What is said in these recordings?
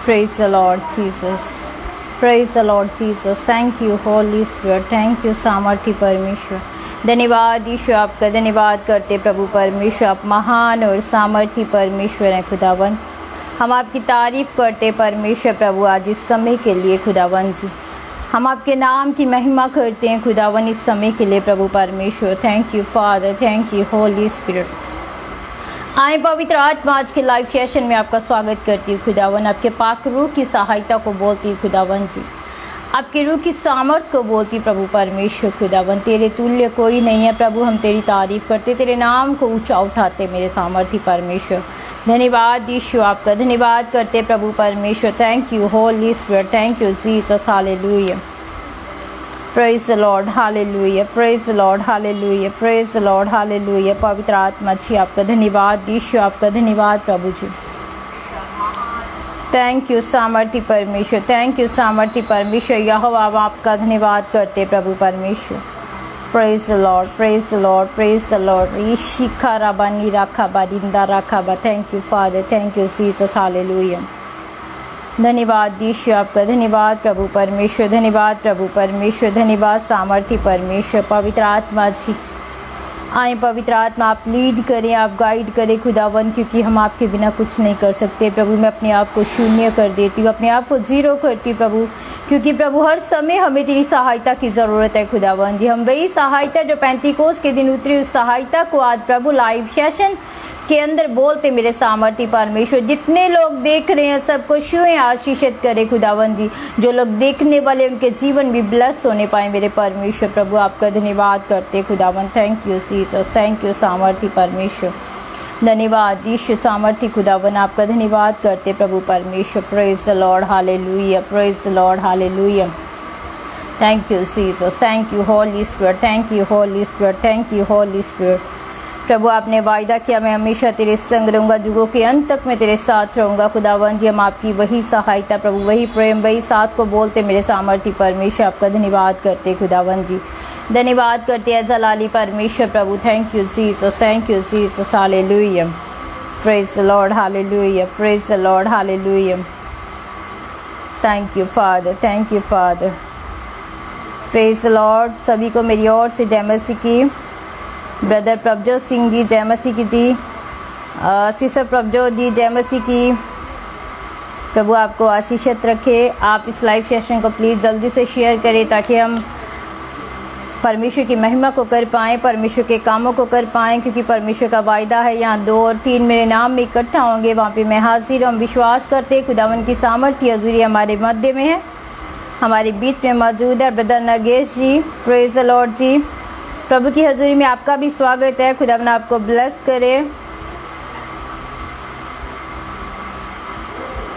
Praise the Lord Jesus. Praise the Lord Jesus. Thank you Holy Spirit. Thank you सामर्थी परमेश्वर। धन्यवाद यीशु, आपका धन्यवाद करते प्रभु परमेश्वर। आप महान और सामर्थी परमेश्वर हैं खुदावन। हम आपकी तारीफ़ करते परमेश्वर प्रभु आज इस समय के लिए खुदावन जी। हम आपके नाम की महिमा करते हैं खुदावन इस समय के लिए प्रभु परमेश्वर। Thank you Father, thank you Holy spirit. आए पवित्र आत्मा, आज के लाइव सेशन में आपका स्वागत करती हूँ खुदावन। आपके पाक रूह की सहायता को बोलती हूँ खुदावन जी। आपकी रूह की सामर्थ को बोलती प्रभु परमेश्वर खुदावन। तेरे तुल्य कोई नहीं है प्रभु। हम तेरी तारीफ़ करते, तेरे नाम को ऊंचा उठाते मेरे सामर्थी परमेश्वर। धन्यवाद यीशु, आपका धन्यवाद करते प्रभु परमेश्वर। Thank you Holy Spirit, thank you Jesus, hallelujah. Praise the Lord, hallelujah. Praise the Lord, hallelujah. Praise the Lord, hallelujah. पवित्र आत्मा जी, आपका धन्यवाद यीशु, आपका धन्यवाद प्रभु जी। थैंक यू सामर्थी परमेश्वर, थैंक यू सामर्थी परमेश्वर। यहोवा आपका धन्यवाद करते प्रभु परमेश्वर। Praise the Lord, praise the Lord, praise the Lord. ईशिखा राबा नीराखा बा दिंदा राखा बा। Thank you Father, thank you Jesus, hallelujah. धन्यवाद यीशु, आपका धन्यवाद प्रभु परमेश्वर। धन्यवाद प्रभु परमेश्वर, धन्यवाद सामर्थी परमेश्वर। पवित्र आत्मा जी आए, पवित्र आत्मा आप लीड करें, आप गाइड करें खुदावन, क्योंकि हम आपके बिना कुछ नहीं कर सकते प्रभु। मैं अपने आप को शून्य कर देती हूँ, अपने आप को ज़ीरो करती प्रभु, क्योंकि प्रभु हर समय हमें तेरी सहायता की ज़रूरत है खुदावन जी। हम वही सहायता जो पेंतीकोस्त के दिन उतरी, उस सहायता को आज प्रभु लाइव सेशन के अंदर बोलते मेरे सामर्थी परमेश्वर। जितने लोग देख रहे हैं सबको छुएं, आशीषित करे खुदावन जी। जो लोग देखने वाले उनके जीवन भी ब्लेस होने पाए मेरे परमेश्वर प्रभु। आपका धन्यवाद करते खुदावन। Thank you Jesus, thank you सामर्थी परमेश्वर। धन्यवाद यीशु सामर्थी खुदावन, आपका धन्यवाद करते प्रभु परमेश्वर। Praise the Lord, hallelujah. Praise the Lord, hallelujah. Thank you Jesus, thank you Holy Spirit, thank you Holy Spirit, thank you Holy Spirit. प्रभु आपने वायदा किया मैं हमेशा तेरे संग रहूँगा, युगों के अंत तक मैं तेरे साथ रहूँगा खुदावन जी। हम आपकी वही सहायता प्रभु, वही प्रेम, वही साथ को बोलते मेरे सामर्थी परमेश्वर। आपका धन्यवाद करते खुदावन जी, धन्यवाद करते हैं जलाली परमेश्वर प्रभु। Thank you Jesus, thank you Jesus, hallelujah. Praise the Lord, hallelujah. Praise the Lord, hallelujah. Thank you Father, thank you Father. Praise the Lord. सभी को मेरी ओर से जय मसीह की। ब्रदर प्रभजोत सिंह जी जय मसीह की जी। सिस्टर प्रभजोत जी जय मसीह की। प्रभु आपको आशीषित रखे। आप इस लाइव सेशन को प्लीज़ जल्दी से शेयर करें ताकि हम परमेश्वर की महिमा को कर पाएँ, परमेश्वर के कामों को कर पाएँ, क्योंकि परमेश्वर का वायदा है यहाँ 2 और 3 मेरे नाम में इकट्ठा होंगे वहाँ पे मैं हाजिर। हम विश्वास करते खुदावन की सामर्थ्य हजूरी हमारे मध्य में है, हमारे बीच में मौजूद है। Brother Nagesh ji, praise the Lord ji. प्रभु की हजूरी में आपका भी स्वागत है। खुदावन आपको ब्लेस करे।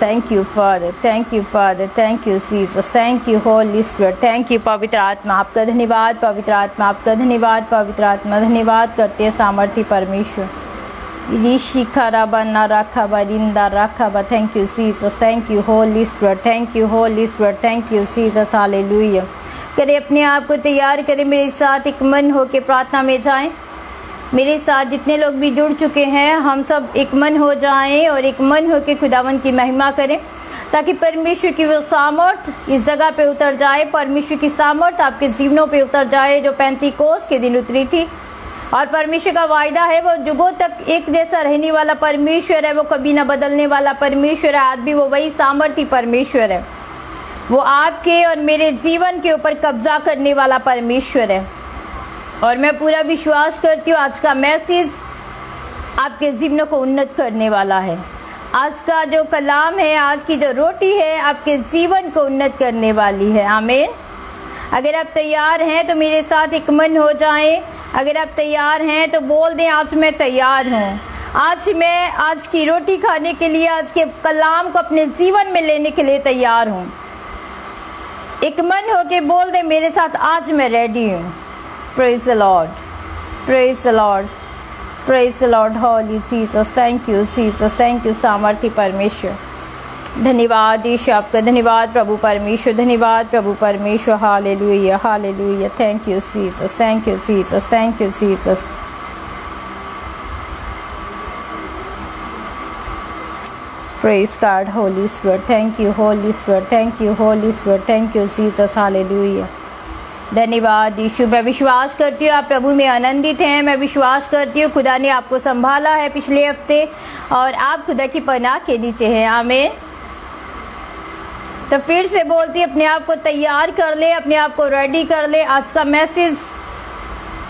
Thank you Father, thank you Father, thank you Jesus, thank you Holy Spirit, thank you पवित्र आत्मा। आपका धन्यवाद पवित्र आत्मा, आपका धन्यवाद पवित्र आत्मा। धन्यवाद करते हैं सामर्थी परमेश्वर। ऋषिखा राबा ना राखा बा रिंदा राखा बा। Thank you Jesus, thank you Holy Spirit, thank you Holy Spirit, thank you Jesus, hallelujah. करें अपने आप को तैयार करें, मेरे साथ एक मन हो के प्रार्थना में जाएं। मेरे साथ जितने लोग भी जुड़ चुके हैं हम सब एक मन हो जाएं और एक मन हो के खुदावन की महिमा करें, ताकि परमेश्वर की वो सामर्थ इस जगह पे उतर जाए। परमेश्वर की सामर्थ आपके जीवनों पे उतर जाए जो पेंतीकोस्त के दिन उतरी थी। और परमेश्वर का वायदा है, वो युगों तक एक जैसा रहने वाला परमेश्वर है, वो कभी ना बदलने वाला परमेश्वर है। आज भी वो वही सामर्थी परमेश्वर है। वो आपके और मेरे जीवन के ऊपर कब्जा करने वाला परमेश्वर है। और मैं पूरा विश्वास करती हूँ आज का मैसेज आपके जीवनों को उन्नत करने वाला है। आज का जो कलाम है, आज की जो रोटी है, आपके जीवन को उन्नत करने वाली है। आमीन। अगर आप तैयार हैं तो मेरे साथ एक मन हो जाएं। अगर आप तैयार हैं तो बोल दें, आज मैं तैयार हूँ। आज मैं आज की रोटी खाने के लिए, आज के कलाम को अपने जीवन में लेने के लिए तैयार हूँ। एक मन हो के बोल दे मेरे साथ, आज मैं रेडी हूँ। Praise the Lord, praise the Lord, praise the Lord Holi Jesus. Thank you Jesus, thank you सामर्थी परमेश्वर। धन्यवाद यीशु, आपका धन्यवाद प्रभु परमेश्वर। धन्यवाद प्रभु परमेश्वर, hallelujah, hallelujah. Thank you Jesus, thank you Jesus, thank you Jesus. Praise God, Holy Spirit. Thank you, Holy Spirit. Thank you, Holy Spirit. Thank you, Jesus. Hallelujah. धन्यवाद यीशु। मैं विश्वास करती हूँ आप प्रभु में आनंदित हैं। मैं विश्वास करती हूँ खुदा ने आपको संभाला है पिछले हफ्ते और आप खुदा की पनाह के नीचे हैं। आमीन। तो फिर से बोलती है, अपने आप को तैयार कर ले, अपने आप को रेडी कर ले। आज का मैसेज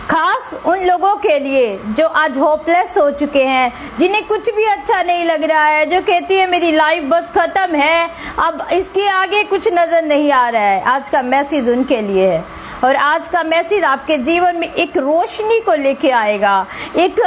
खास उन लोगों के लिए जो आज होपलेस हो चुके हैं, जिन्हें कुछ भी अच्छा नहीं लग रहा है, जो कहती है मेरी लाइफ बस खत्म है, अब इसके आगे कुछ नजर नहीं आ रहा है। आज का मैसेज उनके लिए है और आज का मैसेज आपके जीवन में एक रोशनी को लेके आएगा, एक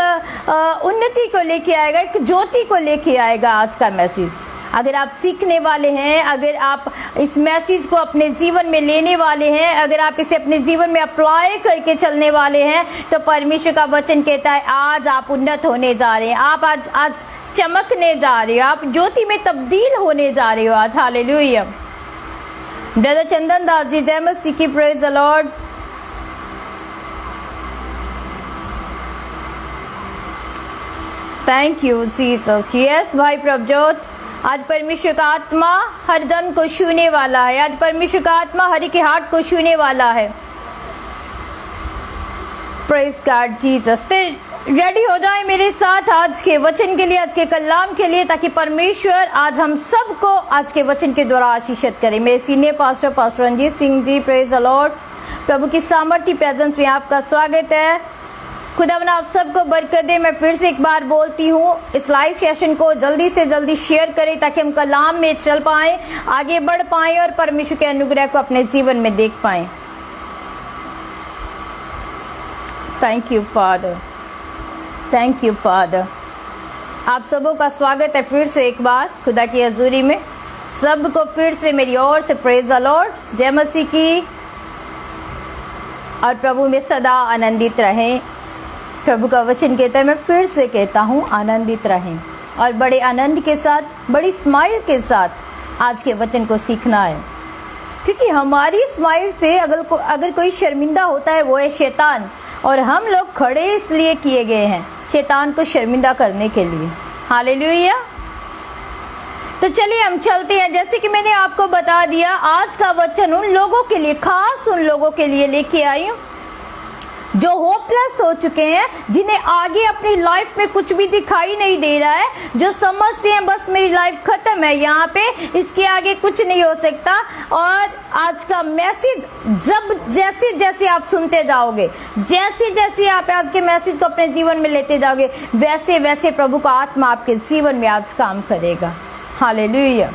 उन्नति को लेके आएगा, एक ज्योति को लेके आएगा आज का मैसेज। अगर आप सीखने वाले हैं, अगर आप इस मैसेज को अपने जीवन में लेने वाले हैं, अगर आप इसे अपने जीवन में अप्लाई करके चलने वाले हैं, तो परमेश्वर का वचन कहता है आज आप उन्नत होने जा रहे हैं, आप आज चमकने जा रहे हो, आप ज्योति में तब्दील होने जा रहे हो आज। हालेलुया। ब्रदर चंदन दास जी, जय मसीह की। Praise the Lord. Thank you Jesus. Yes भाई प्रभजोत, आज परमेश्वर का आत्मा हर जन को छूने वाला है। आज परमेश्वर का आत्मा हर एक हार्ट को छूने वाला है। Praise God Jesus. रेडी हो जाए मेरे साथ आज के वचन के लिए, आज के कलाम के लिए, ताकि परमेश्वर आज हम सबको आज के वचन के द्वारा आशीषित करे। मेरे senior pastor pastor Ranjit Singh ji, praise the Lord. प्रभु की सामर्थ्य प्रेजेंस में आपका स्वागत है। खुदावंद आप सबको बरकत दे। मैं फिर से एक बार बोलती हूँ, इस लाइव सेशन को जल्दी से जल्दी शेयर करें ताकि हम कलाम में चल पाएं, आगे बढ़ पाएं और परमेश्वर के अनुग्रह को अपने जीवन में देख पाएं। Thank you Father, thank you father. आप सबों का स्वागत है फिर से एक बार खुदा की हजूरी में। सबको फिर से मेरी ओर से प्रेज द लॉर्ड, जय मसीह की। और प्रभु में सदा आनंदित रहें। प्रभु का वचन कहता है, मैं फिर से कहता हूँ, आनंदित रहें और बड़े आनंद के साथ, बड़ी स्माइल के साथ आज के वचन को सीखना है, क्योंकि हमारी स्माइल से अगर कोई शर्मिंदा होता है वो है शैतान, और हम लोग खड़े इसलिए किए गए हैं शैतान को शर्मिंदा करने के लिए। हालेलुया। तो चलिए हम चलते हैं। जैसे कि मैंने आपको बता दिया, आज का वचन उन लोगों के लिए, खास उन लोगों के लिए लेके आई हूँ जो होपलेस हो चुके हैं, जिन्हें आगे अपनी लाइफ में कुछ भी दिखाई नहीं दे रहा है, जो समझते हैं बस मेरी लाइफ खत्म है, यहाँ पे इसके आगे कुछ नहीं हो सकता। और आज का मैसेज जैसे जैसे आप सुनते जाओगे, जैसे जैसे आप आज के मैसेज को अपने जीवन में लेते जाओगे, वैसे वैसे प्रभु का आत्मा आपके जीवन में आज काम करेगा। हालेलुया।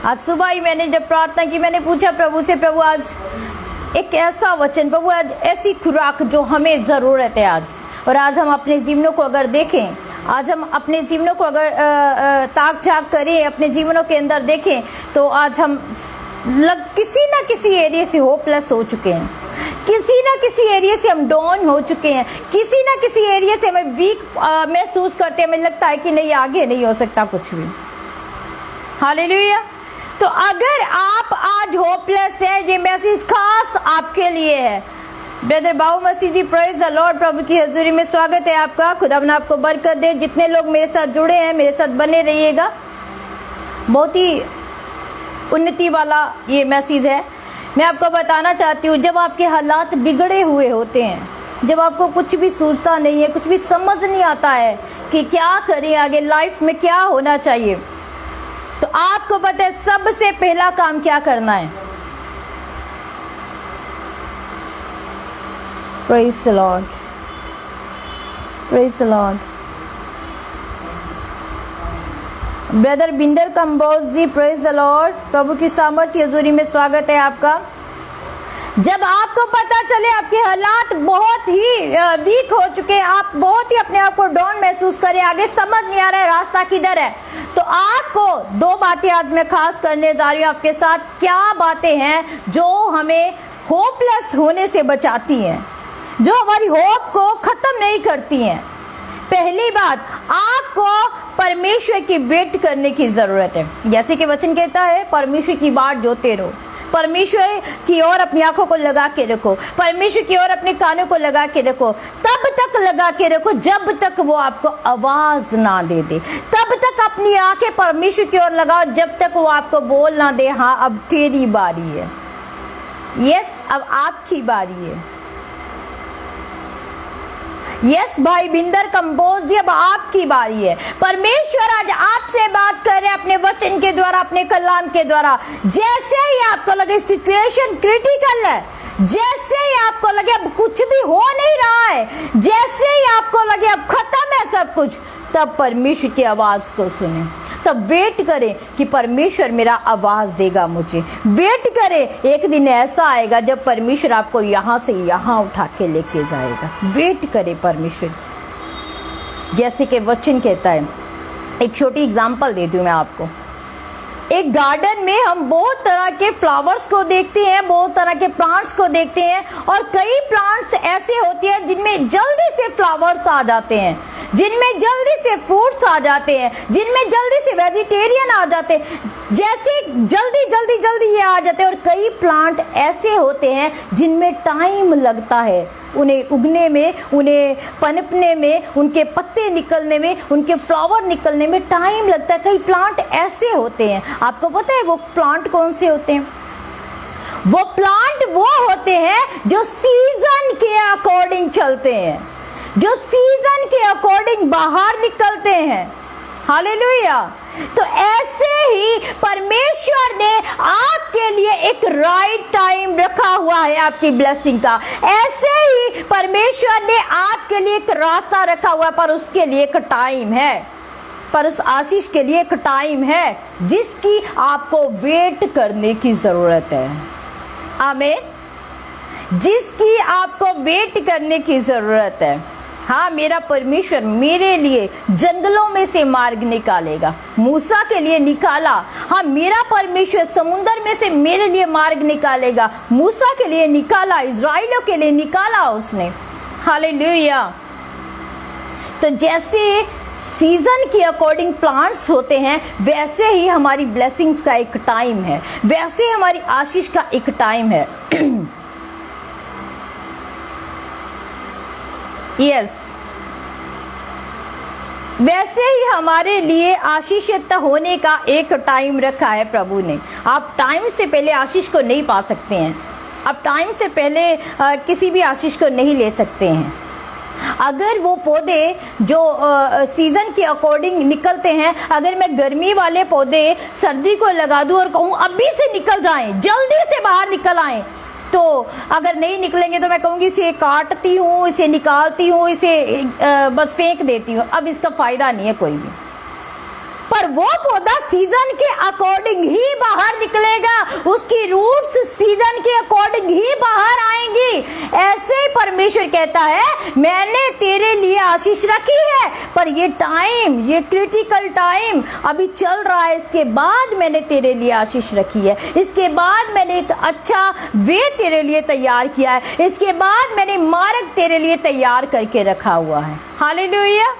आज सुबह ही मैंने जब प्रार्थना की, मैंने पूछा प्रभु से, प्रभु आज एक ऐसा वचन, प्रभु आज ऐसी खुराक जो हमें ज़रूरत है आज। और आज हम अपने जीवनों को अगर देखें, आज हम अपने जीवनों को अगर ताक झाक करें, अपने जीवनों के अंदर देखें, तो आज हम किसी ना किसी एरिया से होपलेस हो चुके हैं, किसी ना किसी एरिया से हम डाउन हो चुके हैं, किसी ना किसी एरिया से हमें वीक महसूस करते हैं, हमें लगता है कि नहीं आगे नहीं हो सकता कुछ भी। हालेलुया। तो अगर आप आज होपलेस हैं, ये मैसेज खास आपके लिए है। Brother Babu Masih ji, praise the Lord. प्रभु की हजूरी में स्वागत है आपका। खुदावंद आपको बरकत दे। जितने लोग मेरे साथ जुड़े हैं, मेरे साथ बने रहिएगा। बहुत ही उन्नति वाला ये मैसेज है। मैं आपको बताना चाहती हूँ, जब आपके हालात बिगड़े हुए होते हैं, जब आपको कुछ भी सूझता नहीं है, कुछ भी समझ नहीं आता है कि क्या करें, आगे लाइफ में क्या होना चाहिए, तो आपको पता है सबसे पहला काम क्या करना है। Praise the Lord, praise the Lord. Brother Binder Kamboj ji, praise the Lord. प्रभु की सामर्थ्य हजूरी में स्वागत है आपका। जब आपको पता चले आपके हालात बहुत ही वीक हो चुके हैं, आप बहुत ही अपने आप को डाउन महसूस करें, आगे समझ नहीं आ रहा है रास्ता किधर है, तो आपको दो बातें आज मैं खास करने जा रही हूँ आपके साथ। क्या बातें हैं जो हमें होपलेस होने से बचाती हैं, जो हमारी होप को खत्म नहीं करती हैं। पहली बात, आपको परमेश्वर की वेट करने की जरूरत है। जैसे कि वचन कहता है, परमेश्वर की बाट जोते रहो, परमेश्वर की ओर अपनी आंखों को लगा के रखो, परमेश्वर की ओर अपने कानों को लगा के रखो। तब तक लगा के रखो जब तक वो आपको आवाज ना दे दे, तब तक आप अपनी आंखें परमेश्वर की ओर लगाओ जब तक वो आपको बोल ना दे, हाँ अब तेरी बारी है, यस अब आपकी बारी है। यस भाई बिंदर कंबोज जी, अब आपकी बारी है। परमेश्वर आज आपसे बात कर रहे हैं अपने वचन के द्वारा, अपने कलाम के द्वारा। जैसे ही आपको लगे सिचुएशन क्रिटिकल है, जैसे ही आपको लगे अब कुछ भी हो नहीं रहा है, जैसे ही आपको लगे अब खत्म है सब कुछ, तब परमेश्वर की आवाज को सुने, तब वेट करें कि परमेश्वर मेरा आवाज देगा मुझे। वेट करें, एक दिन ऐसा आएगा जब परमेश्वर आपको यहां से यहां उठा के लेके जाएगा। वेट करें परमेश्वर, जैसे कि वचन कहता है। एक छोटी एग्जांपल देती हूं मैं आपको। एक गार्डन में हम बहुत तरह के फ्लावर्स को देखते हैं, बहुत तरह के प्लांट्स को देखते हैं, और कई प्लांट्स ऐसे होते हैं जिनमें जल्दी से फ्लावर्स आ जाते हैं, जिनमें जल्दी से फ्रूट्स आ जाते हैं, जिनमें जल्दी से वेजिटेरियन आ जाते हैं, जैसे जल्दी जल्दी जल्दी ये आ जाते हैं। और कई प्लांट ऐसे होते हैं जिनमें टाइम लगता है उन्हें उगने में, उन्हें पनपने में, उनके पत्ते निकलने में, उनके फ्लावर निकलने में टाइम लगता है। कई प्लांट ऐसे होते हैं, आपको पता है वो प्लांट कौन से होते हैं? वो प्लांट वो होते हैं जो सीजन के अकॉर्डिंग चलते हैं, जो सीजन के अकॉर्डिंग बाहर निकलते हैं। हालेलुया। तो ऐसे ही परमेश्वर ने आपके लिए एक राइट टाइम रखा हुआ है आपकी ब्लेसिंग का। ऐसे ही परमेश्वर ने आपके लिए एक रास्ता रखा हुआ है, पर उसके लिए एक टाइम है, पर उस आशीष के लिए एक टाइम है जिसकी आपको वेट करने की जरूरत है। आमीन। जिसकी आपको वेट करने की जरूरत है। हाँ, मेरा परमेश्वर मेरे लिए जंगलों में से मार्ग निकालेगा। मूसा के लिए निकाला। हाँ, मेरा परमेश्वर समुद्र में से मेरे लिए मार्ग निकालेगा। मूसा के लिए निकाला, इज़राइलियों के लिए निकाला उसने। हालेलुया। तो जैसे सीजन के अकॉर्डिंग प्लांट्स होते हैं, वैसे ही हमारी ब्लेसिंग्स का एक टाइम है, वैसे ही हमारी आशीष का एक टाइम है। यस, वैसे ही हमारे लिए आशीषित होने का एक टाइम रखा है प्रभु ने। आप टाइम से पहले आशीष को नहीं पा सकते हैं, आप टाइम से पहले किसी भी आशीष को नहीं ले सकते हैं। अगर वो पौधे जो सीजन के अकॉर्डिंग निकलते हैं, अगर मैं गर्मी वाले पौधे सर्दी को लगा दूं और कहूं अभी से निकल जाएं, जल्दी से बाहर निकल आएं, तो अगर नहीं निकलेंगे तो मैं कहूँगी इसे काटती हूँ, इसे निकालती हूँ, इसे बस फेंक देती हूँ, अब इसका फायदा नहीं है कोई भी। पर वो पौधा सीजन के अकॉर्डिंग ही बाहर निकलेगा, उसकी रूट्स सीजन के अकॉर्डिंग ही बाहर आएंगी। ऐसे ही परमेश्वर कहता है, मैंने तेरे लिए आशीष रखी है, पर ये टाइम, ये क्रिटिकल टाइम अभी चल रहा है, इसके बाद मैंने तेरे लिए आशीष रखी है, इसके बाद मैंने एक अच्छा वे तेरे लिए तैयार किया है, इसके बाद मैंने मार्ग तेरे लिए तैयार करके रखा हुआ है। हालेलुया।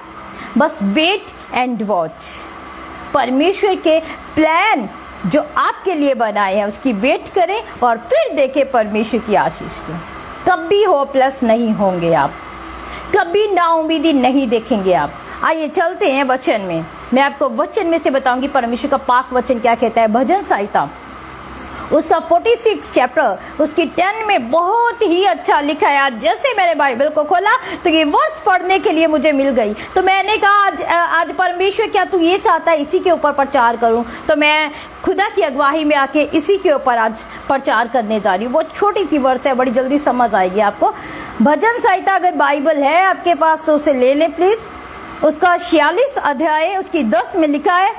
बस वेट एंड वॉच। परमेश्वर के प्लान जो आपके लिए बनाए हैं उसकी वेट करें और फिर देखें परमेश्वर की आशीष को। कभी होपलेस नहीं होंगे आप, कभी नाउमीदी नहीं देखेंगे आप। आइए चलते हैं वचन में। मैं आपको वचन में से बताऊंगी परमेश्वर का पाक वचन क्या कहता है। भजन संहिता उसका 46 चैप्टर उसकी 10 में बहुत ही अच्छा लिखा है। आज जैसे मैंने बाइबल को खोला तो ये वर्स पढ़ने के लिए मुझे मिल गई, तो मैंने कहा आज परमेश्वर क्या तू ये चाहता है इसी के ऊपर प्रचार करूं, तो मैं खुदा की अगुवाई में आके इसी के ऊपर आज प्रचार करने जा रही हूँ। बहुत छोटी सी वर्स है, बड़ी जल्दी समझ आएगी आपको। भजन संहिता अगर बाइबल है आपके पास तो उसे ले लें प्लीज। उसका 46 अध्याय उसकी 10 में लिखा है,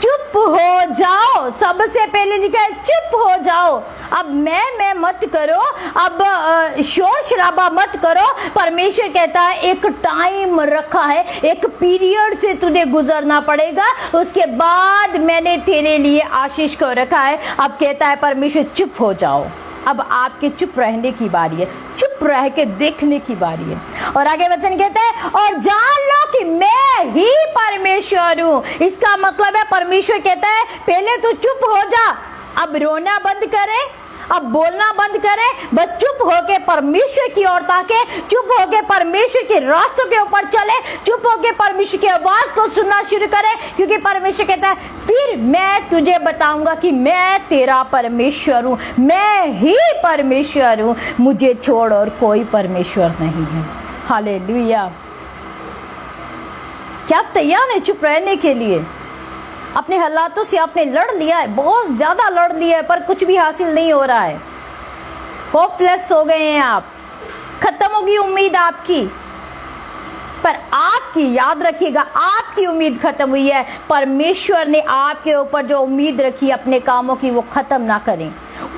चुप हो जाओ। सबसे पहले लिखा है चुप हो जाओ। अब मैं मत करो, अब शोर शराबा मत करो। परमेश्वर कहता है एक टाइम रखा है, एक पीरियड से तुझे गुजरना पड़ेगा, उसके बाद मैंने तेरे लिए आशीष को रखा है। अब कहता है परमेश्वर चुप हो जाओ। अब आपके चुप रहने की बारी है, चुप रह के देखने की बारी है। और आगे वचन कहता है और जान लो कि मैं ही परमेश्वर हूं। इसका मतलब है परमेश्वर कहता है पहले तू चुप हो जा, अब रोना बंद करे, अब बोलना बंद करें, बस चुप होके परमेश्वर की ओर ताके, चुप होके परमेश्वर के रास्तों के ऊपर चले, चुप होके परमेश्वर की आवाज को सुनना शुरू करें, क्योंकि परमेश्वर कहता है फिर मैं तुझे बताऊंगा कि मैं तेरा परमेश्वर हूं, मैं ही परमेश्वर हूं, मुझे छोड़ और कोई परमेश्वर नहीं है। हालेलुया। क्या आप तैयार हैं चुप रहने के लिए? अपने हालातों से आपने लड़ लिया है, बहुत ज्यादा लड़ लिया है, पर कुछ भी हासिल नहीं हो रहा है, होपलेस हो गए हैं आप, खत्म होगी उम्मीद आपकी। पर आपकी, याद रखिएगा, आपकी उम्मीद खत्म हुई है, परमेश्वर ने आपके ऊपर जो उम्मीद रखी अपने कामों की वो खत्म ना करें।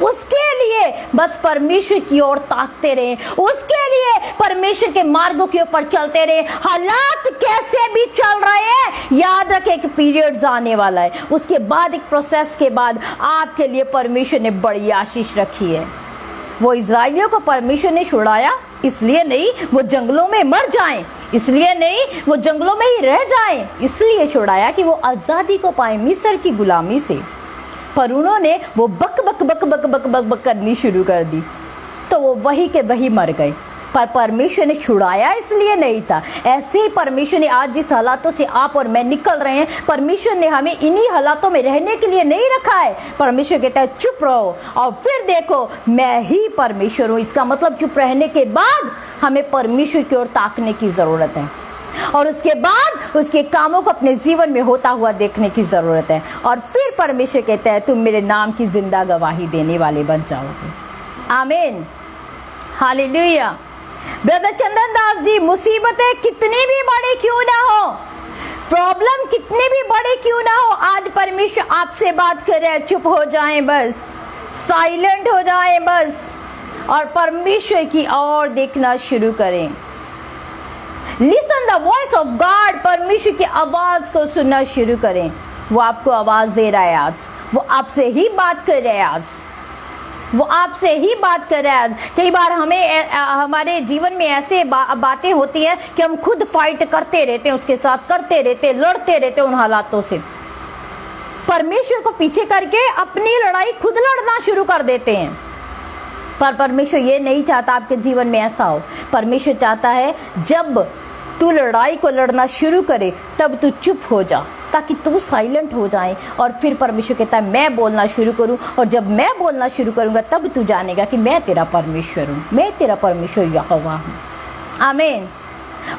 उसके लिए बस परमेश्वर की ओर ताकते रहें, उसके लिए परमेश्वर के मार्गों के ऊपर चलते रहें। हालात कैसे भी चल रहे हैं, याद रखें एक पीरियड आने वाला है, उसके बाद एक प्रोसेस के बाद आपके लिए परमेश्वर ने बड़ी आशीष रखी है। वो इजराइलियों को परमेश्वर ने छुड़ाया इसलिए नहीं वो जंगलों में मर जाएं, इसलिए नहीं वो जंगलों में ही रह जाएं, इसलिए छुड़ाया कि वो आजादी को पाए मिस्र की गुलामी से। पर उन्होंने वो बक बक बक बक बक बक बक करनी शुरू कर दी, तो वो वही के वही मर गए। पर परमेश्वर ने छुड़ाया इसलिए नहीं था। ऐसे ही परमेश्वर ने आज जिस हालातों से आप और मैं निकल रहे हैं, परमेश्वर ने हमें इन्हीं हालातों में रहने के लिए नहीं रखा है। परमेश्वर कहता है चुप रहो और फिर देखो मैं ही परमेश्वर हूँ। इसका मतलब चुप रहने के बाद हमें परमेश्वर की ओर ताकने की जरूरत है, और उसके बाद उसके कामों को अपने जीवन में होता हुआ देखने की जरूरत है। और फिर परमेश्वर कहता है तुम मेरे नाम की जिंदा गवाही देने वाले बन जाओगे। आमीन, हालेलुया। ब्रदर चंदन दास जी, मुसीबतें कितनी भी बड़ी क्यों ना हो, प्रॉब्लम कितनी भी बड़ी क्यों ना हो, आज परमेश्वर आपसे बात कर रहे हैं, चुप हो जाएं, बस साइलेंट हो जाएं बस, और परमेश्वर की ओर देखना शुरू करें। Listen the voice of God, परमेश्वर की आवाज को सुनना शुरू करें। वो आपको आवाज दे रहा है आज, वो आपसे ही बात कर रहा है आज, वो आपसे ही बात कर रहा है। कई बार हमें हमारे जीवन में ऐसे बातें होती हैं कि हम खुद फाइट करते रहते हैं, उसके साथ करते रहते, लड़ते रहते उन हालातों से, परमेश्वर को पीछे करके अपनी लड़ाई खुद लड़ना शुरू कर देते हैं। पर परमेश्वर ये नहीं चाहता आपके जीवन में ऐसा हो। परमेश्वर चाहता है जब तू लड़ाई को लड़ना शुरू करे तब तू चुप हो जा, ताकि तू साइलेंट हो जाए, और फिर परमेश्वर कहता है मैं बोलना शुरू करूं, और जब मैं बोलना शुरू करूंगा तब तू जानेगा कि मैं तेरा परमेश्वर हूं, मैं तेरा परमेश्वर यहोवा हूं। आमीन।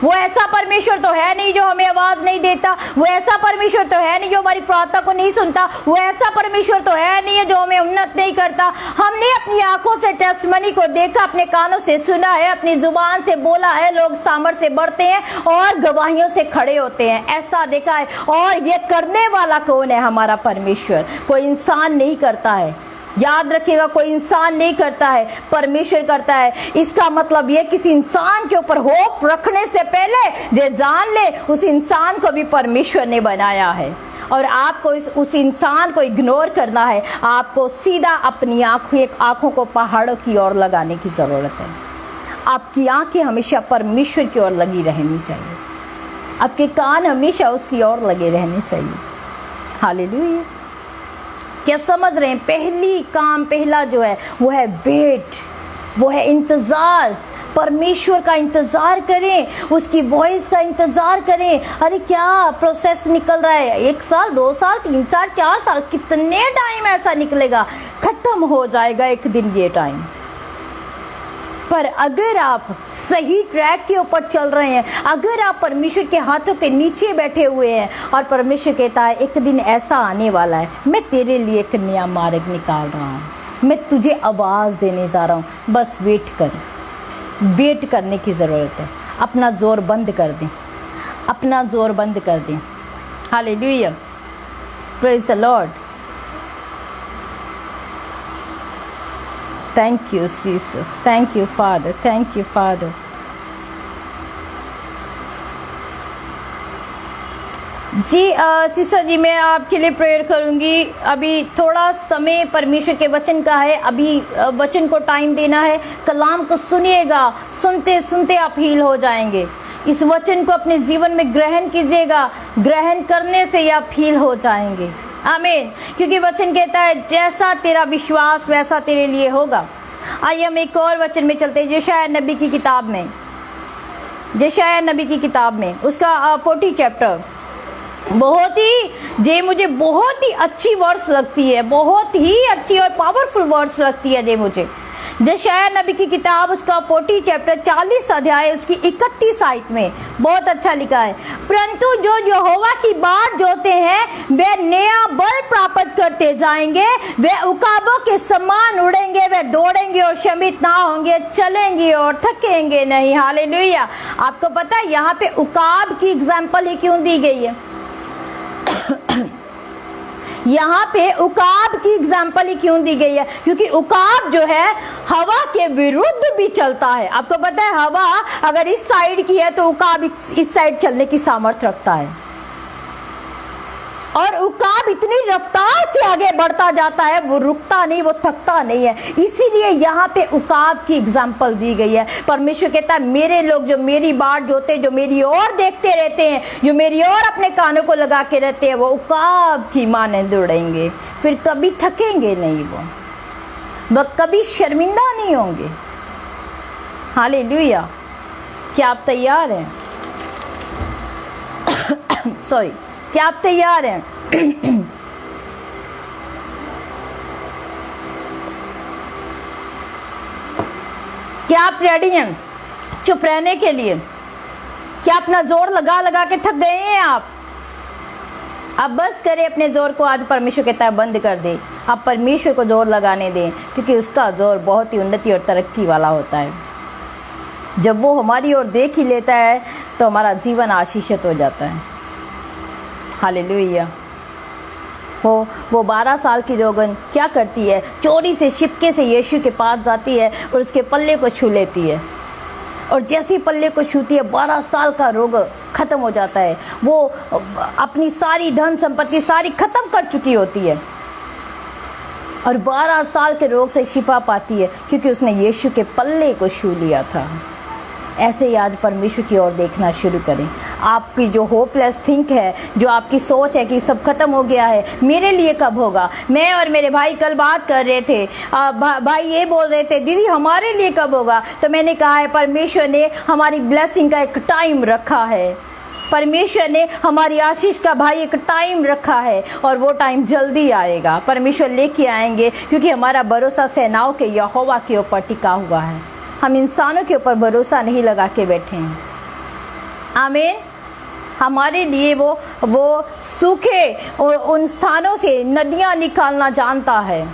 वो ऐसा परमेश्वर तो है नहीं जो हमें आवाज नहीं देता, वो ऐसा परमेश्वर तो है नहीं जो हमारी प्रार्थना को नहीं सुनता, वो ऐसा परमेश्वर तो है नहीं है जो हमें उन्नत नहीं करता। हमने अपनी आंखों से टेस्टमनी को देखा, अपने कानों से सुना है, अपनी जुबान से बोला है, लोग सामर्थ से बढ़ते हैं और गवाहियों से खड़े होते हैं, ऐसा देखा है। और ये करने वाला कौन है? हमारा परमेश्वर। कोई इंसान नहीं करता है, याद रखिएगा, कोई इंसान नहीं करता है, परमेश्वर करता है। इसका मतलब ये किसी इंसान के ऊपर होप रखने से पहले ये जान ले उस इंसान को भी परमेश्वर ने बनाया है, और आपको उस इंसान को इग्नोर करना है। आपको सीधा अपनी आंखों को पहाड़ों की ओर लगाने की जरूरत है। आपकी आंखें हमेशा परमेश्वर की ओर लगी रहनी चाहिए, आपके कान हमेशा उसकी ओर लगे रहने चाहिए। हालेलुया। क्या समझ रहे हैं? पहला जो है वो है वेट, वो है इंतजार। परमेश्वर का इंतजार करें, उसकी वॉइस का इंतजार करें। अरे क्या प्रोसेस निकल रहा है, 1 साल 2 साल 3 साल 4 साल, कितने टाइम ऐसा निकलेगा, खत्म हो जाएगा एक दिन ये टाइम। पर अगर आप सही ट्रैक के ऊपर चल रहे हैं, अगर आप परमेश्वर के हाथों के नीचे बैठे हुए हैं, और परमेश्वर कहता है एक दिन ऐसा आने वाला है, मैं तेरे लिए एक नया मार्ग निकाल रहा हूँ, मैं तुझे आवाज देने जा रहा हूँ, बस वेट कर। वेट करने की ज़रूरत है। अपना जोर बंद कर दें, अपना जोर बंद कर दें। Hallelujah, praise the Lord. Thank you, Jesus. Thank you, Father. Thank you, Father. जी सिस्टर जी, मैं आपके लिए प्रेयर करूंगी। अभी थोड़ा समय परमेश्वर के वचन का है, अभी वचन को टाइम देना है। कलाम को सुनिएगा, सुनते सुनते आप हील हो जाएंगे। इस वचन को अपने जीवन में ग्रहण कीजिएगा, ग्रहण करने से ही आप हील हो जाएंगे। आमीन। क्योंकि वचन कहता है जैसा तेरा विश्वास वैसा तेरे लिए होगा। आइए हम एक और वचन में चलते हैं, यशायाह नबी की किताब में, यशायाह नबी की किताब में उसका 40 चैप्टर। मुझे बहुत ही अच्छी वर्ड्स लगती है, बहुत ही अच्छी और पावरफुल वर्ड्स लगती है मुझे। यशायाह नबी की किताब उसका 40 चैप्टर 40 अध्याय उसकी 31 आयत में बहुत अच्छा लिखा है, परंतु जो यहोवा की बाट जोते हैं वे नया बल प्राप्त करते जाएंगे, वे उकाबों के समान उड़ेंगे, वे दौड़ेंगे और शमित ना होंगे, चलेंगे और थकेंगे नहीं। हालेलुया। आपको पता है यहाँ पे उकाब की एग्जाम्पल ही क्यों दी गई है? यहाँ पे उकाब की एग्जाम्पल ही क्यों दी गई है? क्योंकि उकाब जो है हवा के विरुद्ध भी चलता है। आपको पता है हवा अगर इस साइड की है तो उकाब इस साइड चलने की सामर्थ्य रखता है, और उकाब इतनी रफ्तार से आगे बढ़ता जाता है, वो रुकता नहीं, वो थकता नहीं है। इसीलिए यहाँ पे उकाब की एग्जाम्पल दी गई है। परमेश्वर कहता है मेरे लोग जो मेरी बाट जोते, जो मेरी ओर देखते रहते हैं, जो मेरी ओर अपने कानों को लगा के रहते हैं, वो उकाब की माने दौड़ेंगे, फिर कभी थकेंगे नहीं, वो कभी शर्मिंदा नहीं होंगे। हालेलुया। क्या आप तैयार हैं? सॉरी, क्या आप तैयार हैं? क्या आप रेडी हैं चुप रहने के लिए? क्या अपना जोर लगा लगा के थक गए हैं आप? बस करें अपने जोर को। आज परमेश्वर कहता है बंद कर दे, आप परमेश्वर को जोर लगाने दें, क्योंकि उसका जोर बहुत ही उन्नति और तरक्की वाला होता है। जब वो हमारी ओर देख ही लेता है तो हमारा जीवन आशीषित हो जाता है। हालेलुया। वो 12 साल की रोगन क्या करती है? चोरी से शिपके से यीशु के पास जाती है और उसके पल्ले को छू लेती है, और जैसे ही पल्ले को छूती है 12 साल का रोग खत्म हो जाता है। वो अपनी सारी धन संपत्ति सारी खत्म कर चुकी होती है और 12 साल के रोग से शिफा पाती है, क्योंकि उसने यीशु के पल्ले को छू लिया था। ऐसे ही आज परमेश्वर की ओर देखना शुरू करें। आपकी जो होपलेस थिंक है, जो आपकी सोच है कि सब खत्म हो गया है, मेरे लिए कब होगा? मैं और मेरे भाई कल बात कर रहे थे, भाई ये बोल रहे थे दीदी हमारे लिए कब होगा? तो मैंने कहा है परमेश्वर ने हमारी ब्लेसिंग का एक टाइम रखा है, परमेश्वर ने हमारी आशीष का भाई एक टाइम रखा है, और वो टाइम जल्दी आएगा। परमेश्वर लेके आएंगे, क्योंकि हमारा भरोसा सेनाओं के यहोवा के ऊपर टिका हुआ है। हम इंसानों के ऊपर भरोसा नहीं लगा के बैठे हैं। आमीन। हमारे लिए वो सूखे उन स्थानों से नदियां निकालना जानता है,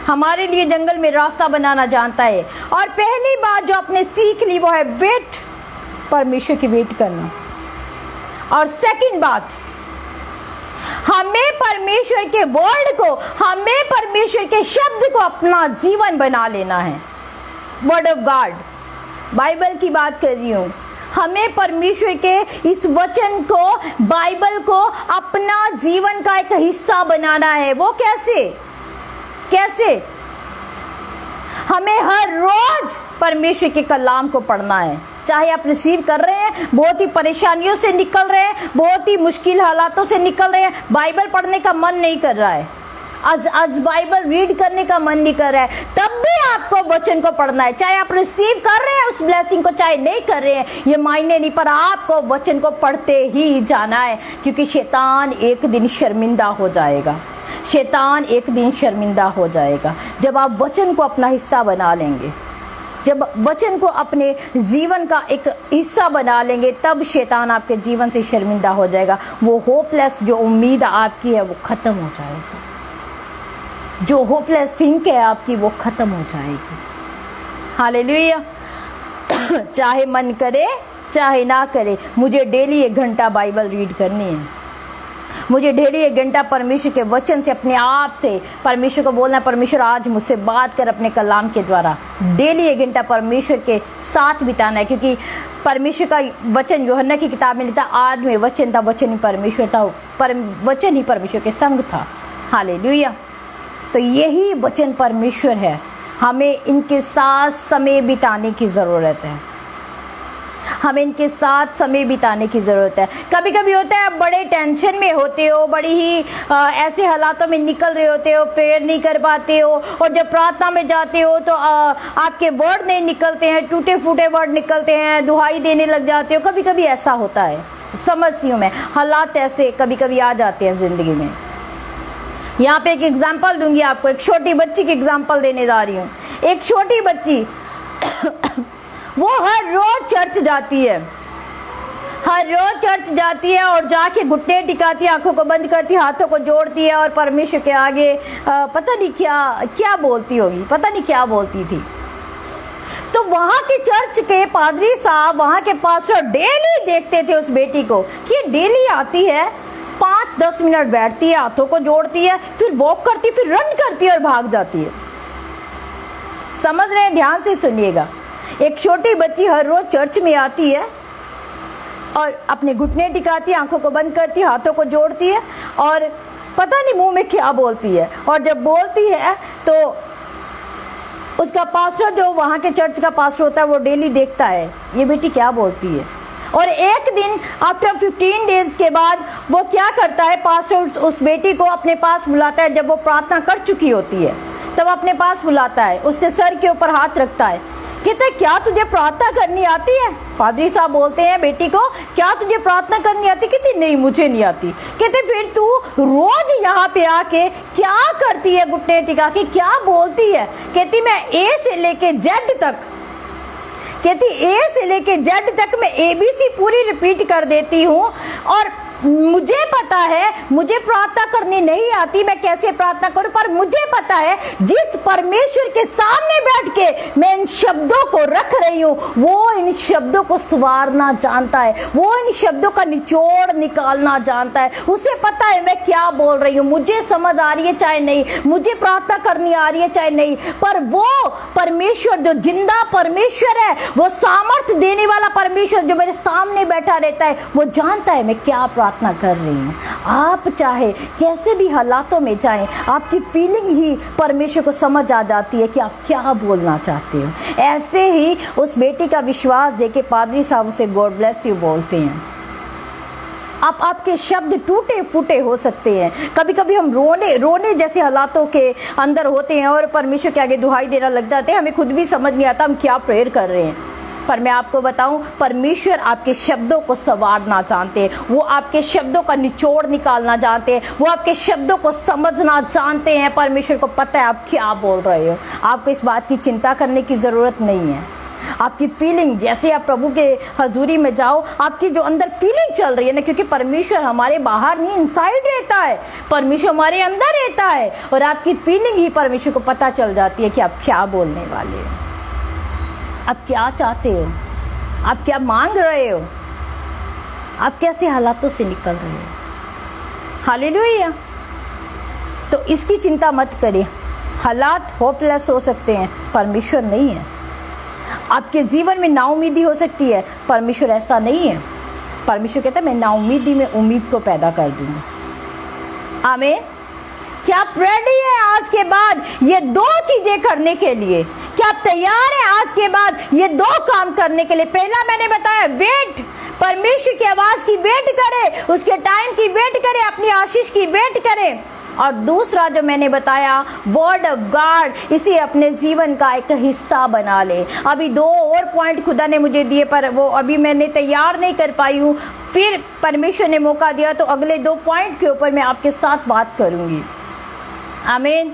हमारे लिए जंगल में रास्ता बनाना जानता है। और पहली बात जो आपने सीख ली वो है वेट, परमेश्वर की वेट करना। और सेकंड बात, हमें परमेश्वर के वर्ड को, हमें परमेश्वर के शब्द को अपना जीवन बना लेना है। वर्ड ऑफ गॉड, बाइबल की बात कर रही हूँ। हमें परमेश्वर के इस वचन को, बाइबल को अपना जीवन का एक हिस्सा बनाना है। वो कैसे? हमें हर रोज परमेश्वर के कलाम को पढ़ना है। चाहे आप रिसीव कर रहे हैं, बहुत ही परेशानियों से निकल रहे हैं, बहुत ही मुश्किल हालातों से निकल रहे हैं, बाइबल पढ़ने का मन नहीं कर रहा है, आज बाइबल रीड करने का मन नहीं कर रहा है, तब भी आपको वचन को पढ़ना है। चाहे आप रिसीव कर रहे हैं उस ब्लेसिंग को, चाहे नहीं कर रहे हैं, ये मायने नहीं, पर आपको वचन को पढ़ते ही जाना है, क्योंकि शैतान एक दिन शर्मिंदा हो जाएगा। शैतान एक दिन शर्मिंदा हो जाएगा जब आप वचन को अपना हिस्सा बना लेंगे। जब वचन को अपने जीवन का एक हिस्सा बना लेंगे, तब शैतान आपके जीवन से शर्मिंदा हो जाएगा। वो होपलेस जो उम्मीद आपकी है वो खत्म हो जाएगी, जो होपलेस थिंक है आपकी वो खत्म हो जाएगी। हालेलुया। चाहे मन करे चाहे ना करे, मुझे डेली 1 घंटा बाइबल रीड करनी है, मुझे डेली 1 घंटा परमेश्वर के वचन से अपने आप से परमेश्वर को बोलना है, परमेश्वर आज मुझसे बात कर अपने कलाम के द्वारा। डेली 1 घंटा परमेश्वर के साथ बिताना है, क्योंकि परमेश्वर का वचन यूहन्ना की किताब में लिखा, आदि में वचन था, वचन ही परमेश्वर था, वचन ही परमेश्वर के संग था। हालेलुया। तो यही वचन परमेश्वर है, हमें इनके साथ समय बिताने की ज़रूरत है। हमें इनके साथ समय बिताने की ज़रूरत है। कभी कभी होता है आप बड़े टेंशन में होते हो, बड़ी ही ऐसे हालातों में निकल रहे होते हो, प्रेयर नहीं कर पाते हो, और जब प्रार्थना में जाते हो तो आपके वर्ड नहीं निकलते हैं, टूटे फूटे वर्ड निकलते हैं, दुहाई देने लग जाते हो। कभी कभी ऐसा होता है, समझती हूँ मैं, हालात ऐसे कभी कभी आ जाते हैं ज़िंदगी में। यहाँ पे एक एग्जाम्पल दूंगी आपको, एक छोटी बच्ची की एग्जाम्पल देने जा रही हूँ। एक छोटी बच्ची वो हर रोज चर्च जाती है, हर रोज चर्च जाती है और जाके घुटने टिकाती है, आंखों को बंद करती है, हाथों को जोड़ती है और परमेश्वर के आगे पता नहीं क्या क्या बोलती होगी, पता नहीं क्या बोलती थी। तो वहाँ के चर्च के पादरी साहब, वहाँ के पास्टर डेली देखते थे उस बेटी को कि ये डेली आती है, 5-10 मिनट बैठती है, हाथों को जोड़ती है, फिर वॉक करती है, फिर रन करती है और भाग जाती है। समझ रहे हैं? ध्यान से सुनिएगा। एक छोटी बच्ची हर रोज चर्च में आती है और अपने घुटने टिकाती है, आंखों को बंद करती है, हाथों को जोड़ती है और पता नहीं मुंह में क्या बोलती है, और जब बोलती है तो उसका पास्टर, जो वहाँ के चर्च का पास्टर होता है, वो डेली देखता है ये बेटी क्या बोलती है। और एक दिन आफ्टर 15 डेज के बाद वो क्या करता है, पास्टर उस बेटी को अपने पास बुलाता है। जब वो प्रार्थना कर चुकी होती है तब अपने पास बुलाता है, उसके सर के ऊपर हाथ रखता है, कहते क्या तुझे प्रार्थना करनी आती है? पादरी साहब बोलते हैं बेटी को, क्या तुझे प्रार्थना करनी आती? कहती नहीं, मुझे नहीं आती। कहते फिर तू रोज यहाँ पे आके क्या करती है, घुटने टिका के क्या बोलती है? कहती मैं ए से लेके जेड तक, कहती ए से लेके जेड तक मैं ABC पूरी रिपीट कर देती हूँ, और मुझे पता है मुझे प्रार्थना करनी नहीं आती, मैं कैसे प्रार्थना करूं, पर मुझे पता है जिस परमेश्वर के सामने बैठ के मैं इन शब्दों को रख रही हूँ, वो इन शब्दों को संवारना जानता है, वो इन शब्दों का निचोड़ निकालना जानता है। उसे पता है मैं क्या बोल रही हूँ, मुझे समझ आ रही है चाहे नहीं, मुझे प्रार्थना करनी आ रही है चाहे नहीं, पर वो परमेश्वर जो जिंदा परमेश्वर है, वो सामर्थ्य देने वाला परमेश्वर जो मेरे सामने बैठा रहता है, वो जानता है मैं क्या प्रार्थना कर रही हूँ। आप चाहे कैसे भी हालातों में जाएं, आपकी फीलिंग ही परमेश्वर को समझ आ जाती है कि आप क्या बोलना चाहते हो। ऐसे ही उस बेटी का विश्वास देके पादरी साहब से गॉड ब्लेस यू बोलते हैं। आपके शब्द टूटे फूटे हो सकते हैं, कभी कभी हम रोने जैसे हालातों के अंदर होते हैं और परमेश्वर के आगे दुहाई देना लग जाते हैं, हमें खुद भी समझ नहीं आता हम क्या प्रेयर कर रहे हैं। पर मैं आपको बताऊं, परमेश्वर आपके शब्दों को संवारना जानते हैं, वो आपके शब्दों का निचोड़ निकालना जानते हैं, वो आपके शब्दों को समझना जानते हैं। परमेश्वर को पता है आप क्या बोल रहे हो, आपको इस बात की चिंता करने की ज़रूरत नहीं है। आपकी फीलिंग, जैसे आप प्रभु के हजूरी में जाओ, आपकी जो अंदर फीलिंग चल रही है ना, क्योंकि परमेश्वर हमारे बाहर नहीं इनसाइड रहता है, परमेश्वर हमारे अंदर रहता है, और आपकी फीलिंग ही परमेश्वर को पता चल जाती है कि आप क्या बोलने वाले हो, आप क्या चाहते हो, आप क्या मांग रहे हो, आप कैसे हालातों से निकल रहे हो। हालेलुया। तो इसकी चिंता मत करिए, हालात होपलेस हो सकते हैं, परमेश्वर नहीं है। आपके जीवन में नाउमीदी हो सकती है, परमेश्वर ऐसा नहीं है। परमेश्वर कहता है मैं नाउमीदी में उम्मीद को पैदा कर दूंगा। आमीन। क्या आप रेडी हैं आज के बाद ये दो चीजें करने के लिए? क्या आप तैयार हैं आज के बाद ये दो काम करने के लिए? पहला मैंने बताया वेट, परमेश्वर की आवाज की वेट करें, उसके टाइम की वेट करें, अपनी आशीष की वेट करें। और दूसरा जो मैंने बताया वर्ड ऑफ गॉड, इसे अपने जीवन का एक हिस्सा बना ले। अभी 2 और पॉइंट खुदा ने मुझे दिए, पर वो अभी मैंने तैयार नहीं कर पाई हूँ, फिर परमेश्वर ने मौका दिया तो अगले 2 पॉइंट के ऊपर मैं आपके साथ बात करूँगी। आमीन।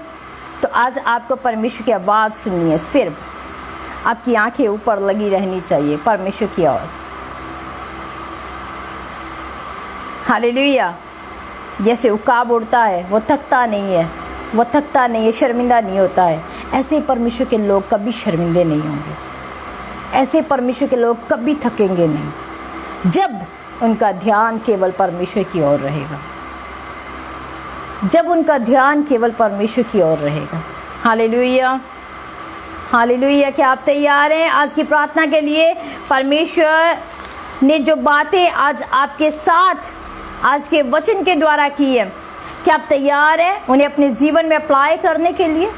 तो आज आपको परमेश्वर की आवाज़ सुननी है, सिर्फ आपकी आंखें ऊपर लगी रहनी चाहिए परमेश्वर की ओर। हालेलुया। जैसे उकाब उड़ता है, वो थकता नहीं है, वो थकता नहीं है, शर्मिंदा नहीं होता है, ऐसे परमेश्वर के लोग कभी शर्मिंदे नहीं होंगे, ऐसे परमेश्वर के लोग कभी थकेंगे नहीं, जब उनका ध्यान केवल परमेश्वर की ओर रहेगा, जब उनका ध्यान केवल परमेश्वर की ओर रहेगा। Hallelujah, hallelujah. क्या आप तैयार हैं आज की प्रार्थना के लिए? परमेश्वर ने जो बातें आज आपके साथ आज के वचन के द्वारा की है, क्या आप तैयार हैं उन्हें अपने जीवन में अप्लाई करने के लिए?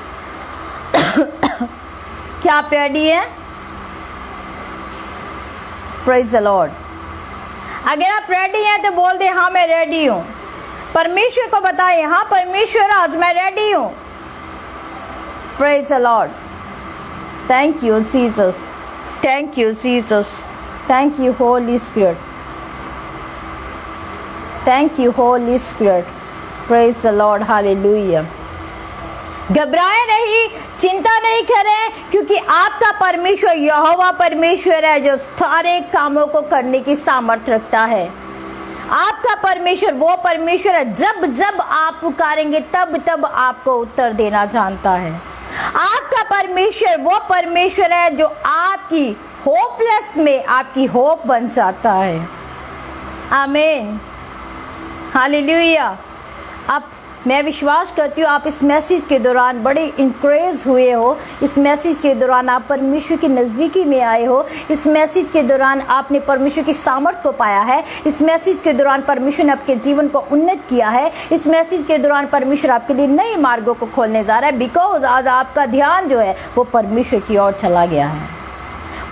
क्या आप रेडी हैं? Praise the Lord. अगर आप रेडी हैं तो बोल दे हाँ मैं रेडी हूँ। परमेश्वर को बताएं हाँ परमेश्वर आज मैं रेडी हूँ। Praise the Lord. Thank you Jesus, thank you Jesus, thank you Holy Spirit, thank you Holy spirit. Praise the Lord, hallelujah. घबराए नहीं, चिंता नहीं करें, क्योंकि आपका परमेश्वर यहोवा परमेश्वर है जो सारे कामों को करने की सामर्थ्य रखता है। आपका परमेश्वर वो परमेश्वर है जब जब आप पुकारेंगे तब तब आपको उत्तर देना जानता है। आपका परमेश्वर वो परमेश्वर है जो आपकी होपलेस में आपकी होप बन जाता है। आमीन, हालेलुया। अब मैं विश्वास करती हूँ आप इस मैसेज के दौरान बड़े इंकरेज हुए हो। इस मैसेज के दौरान आप परमेश्वर की नज़दीकी में आए हो। इस मैसेज के दौरान आपने परमेश्वर की सामर्थ को पाया है। इस मैसेज के दौरान परमेश्वर ने आपके जीवन को उन्नत किया है। इस मैसेज के दौरान परमेश्वर आपके लिए नए मार्गों को खोलने जा रहा है। बिकॉज आज आपका ध्यान जो है वो परमेश्वर की ओर चला गया है,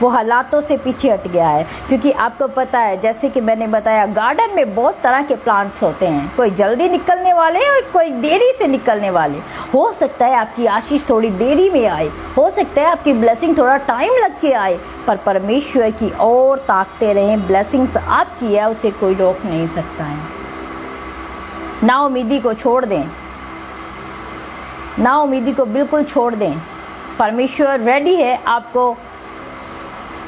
वो हालातों से पीछे हट गया है। क्योंकि आपको पता है, जैसे कि मैंने बताया, गार्डन में बहुत तरह के प्लांट्स होते हैं। कोई जल्दी निकलने वाले और कोई देरी से निकलने वाले। हो सकता है आपकी आशीष थोड़ी देरी में आए, हो सकता है आपकी ब्लेसिंग थोड़ा टाइम लग के आए, पर परमेश्वर की ओर ताकते रहें। ब्लेसिंग्स आपकी है, उसे कोई रोक नहीं सकता है। नाउमीदी को छोड़ दें, नाउमीदी को बिल्कुल छोड़ दें। परमेश्वर रेडी है आपको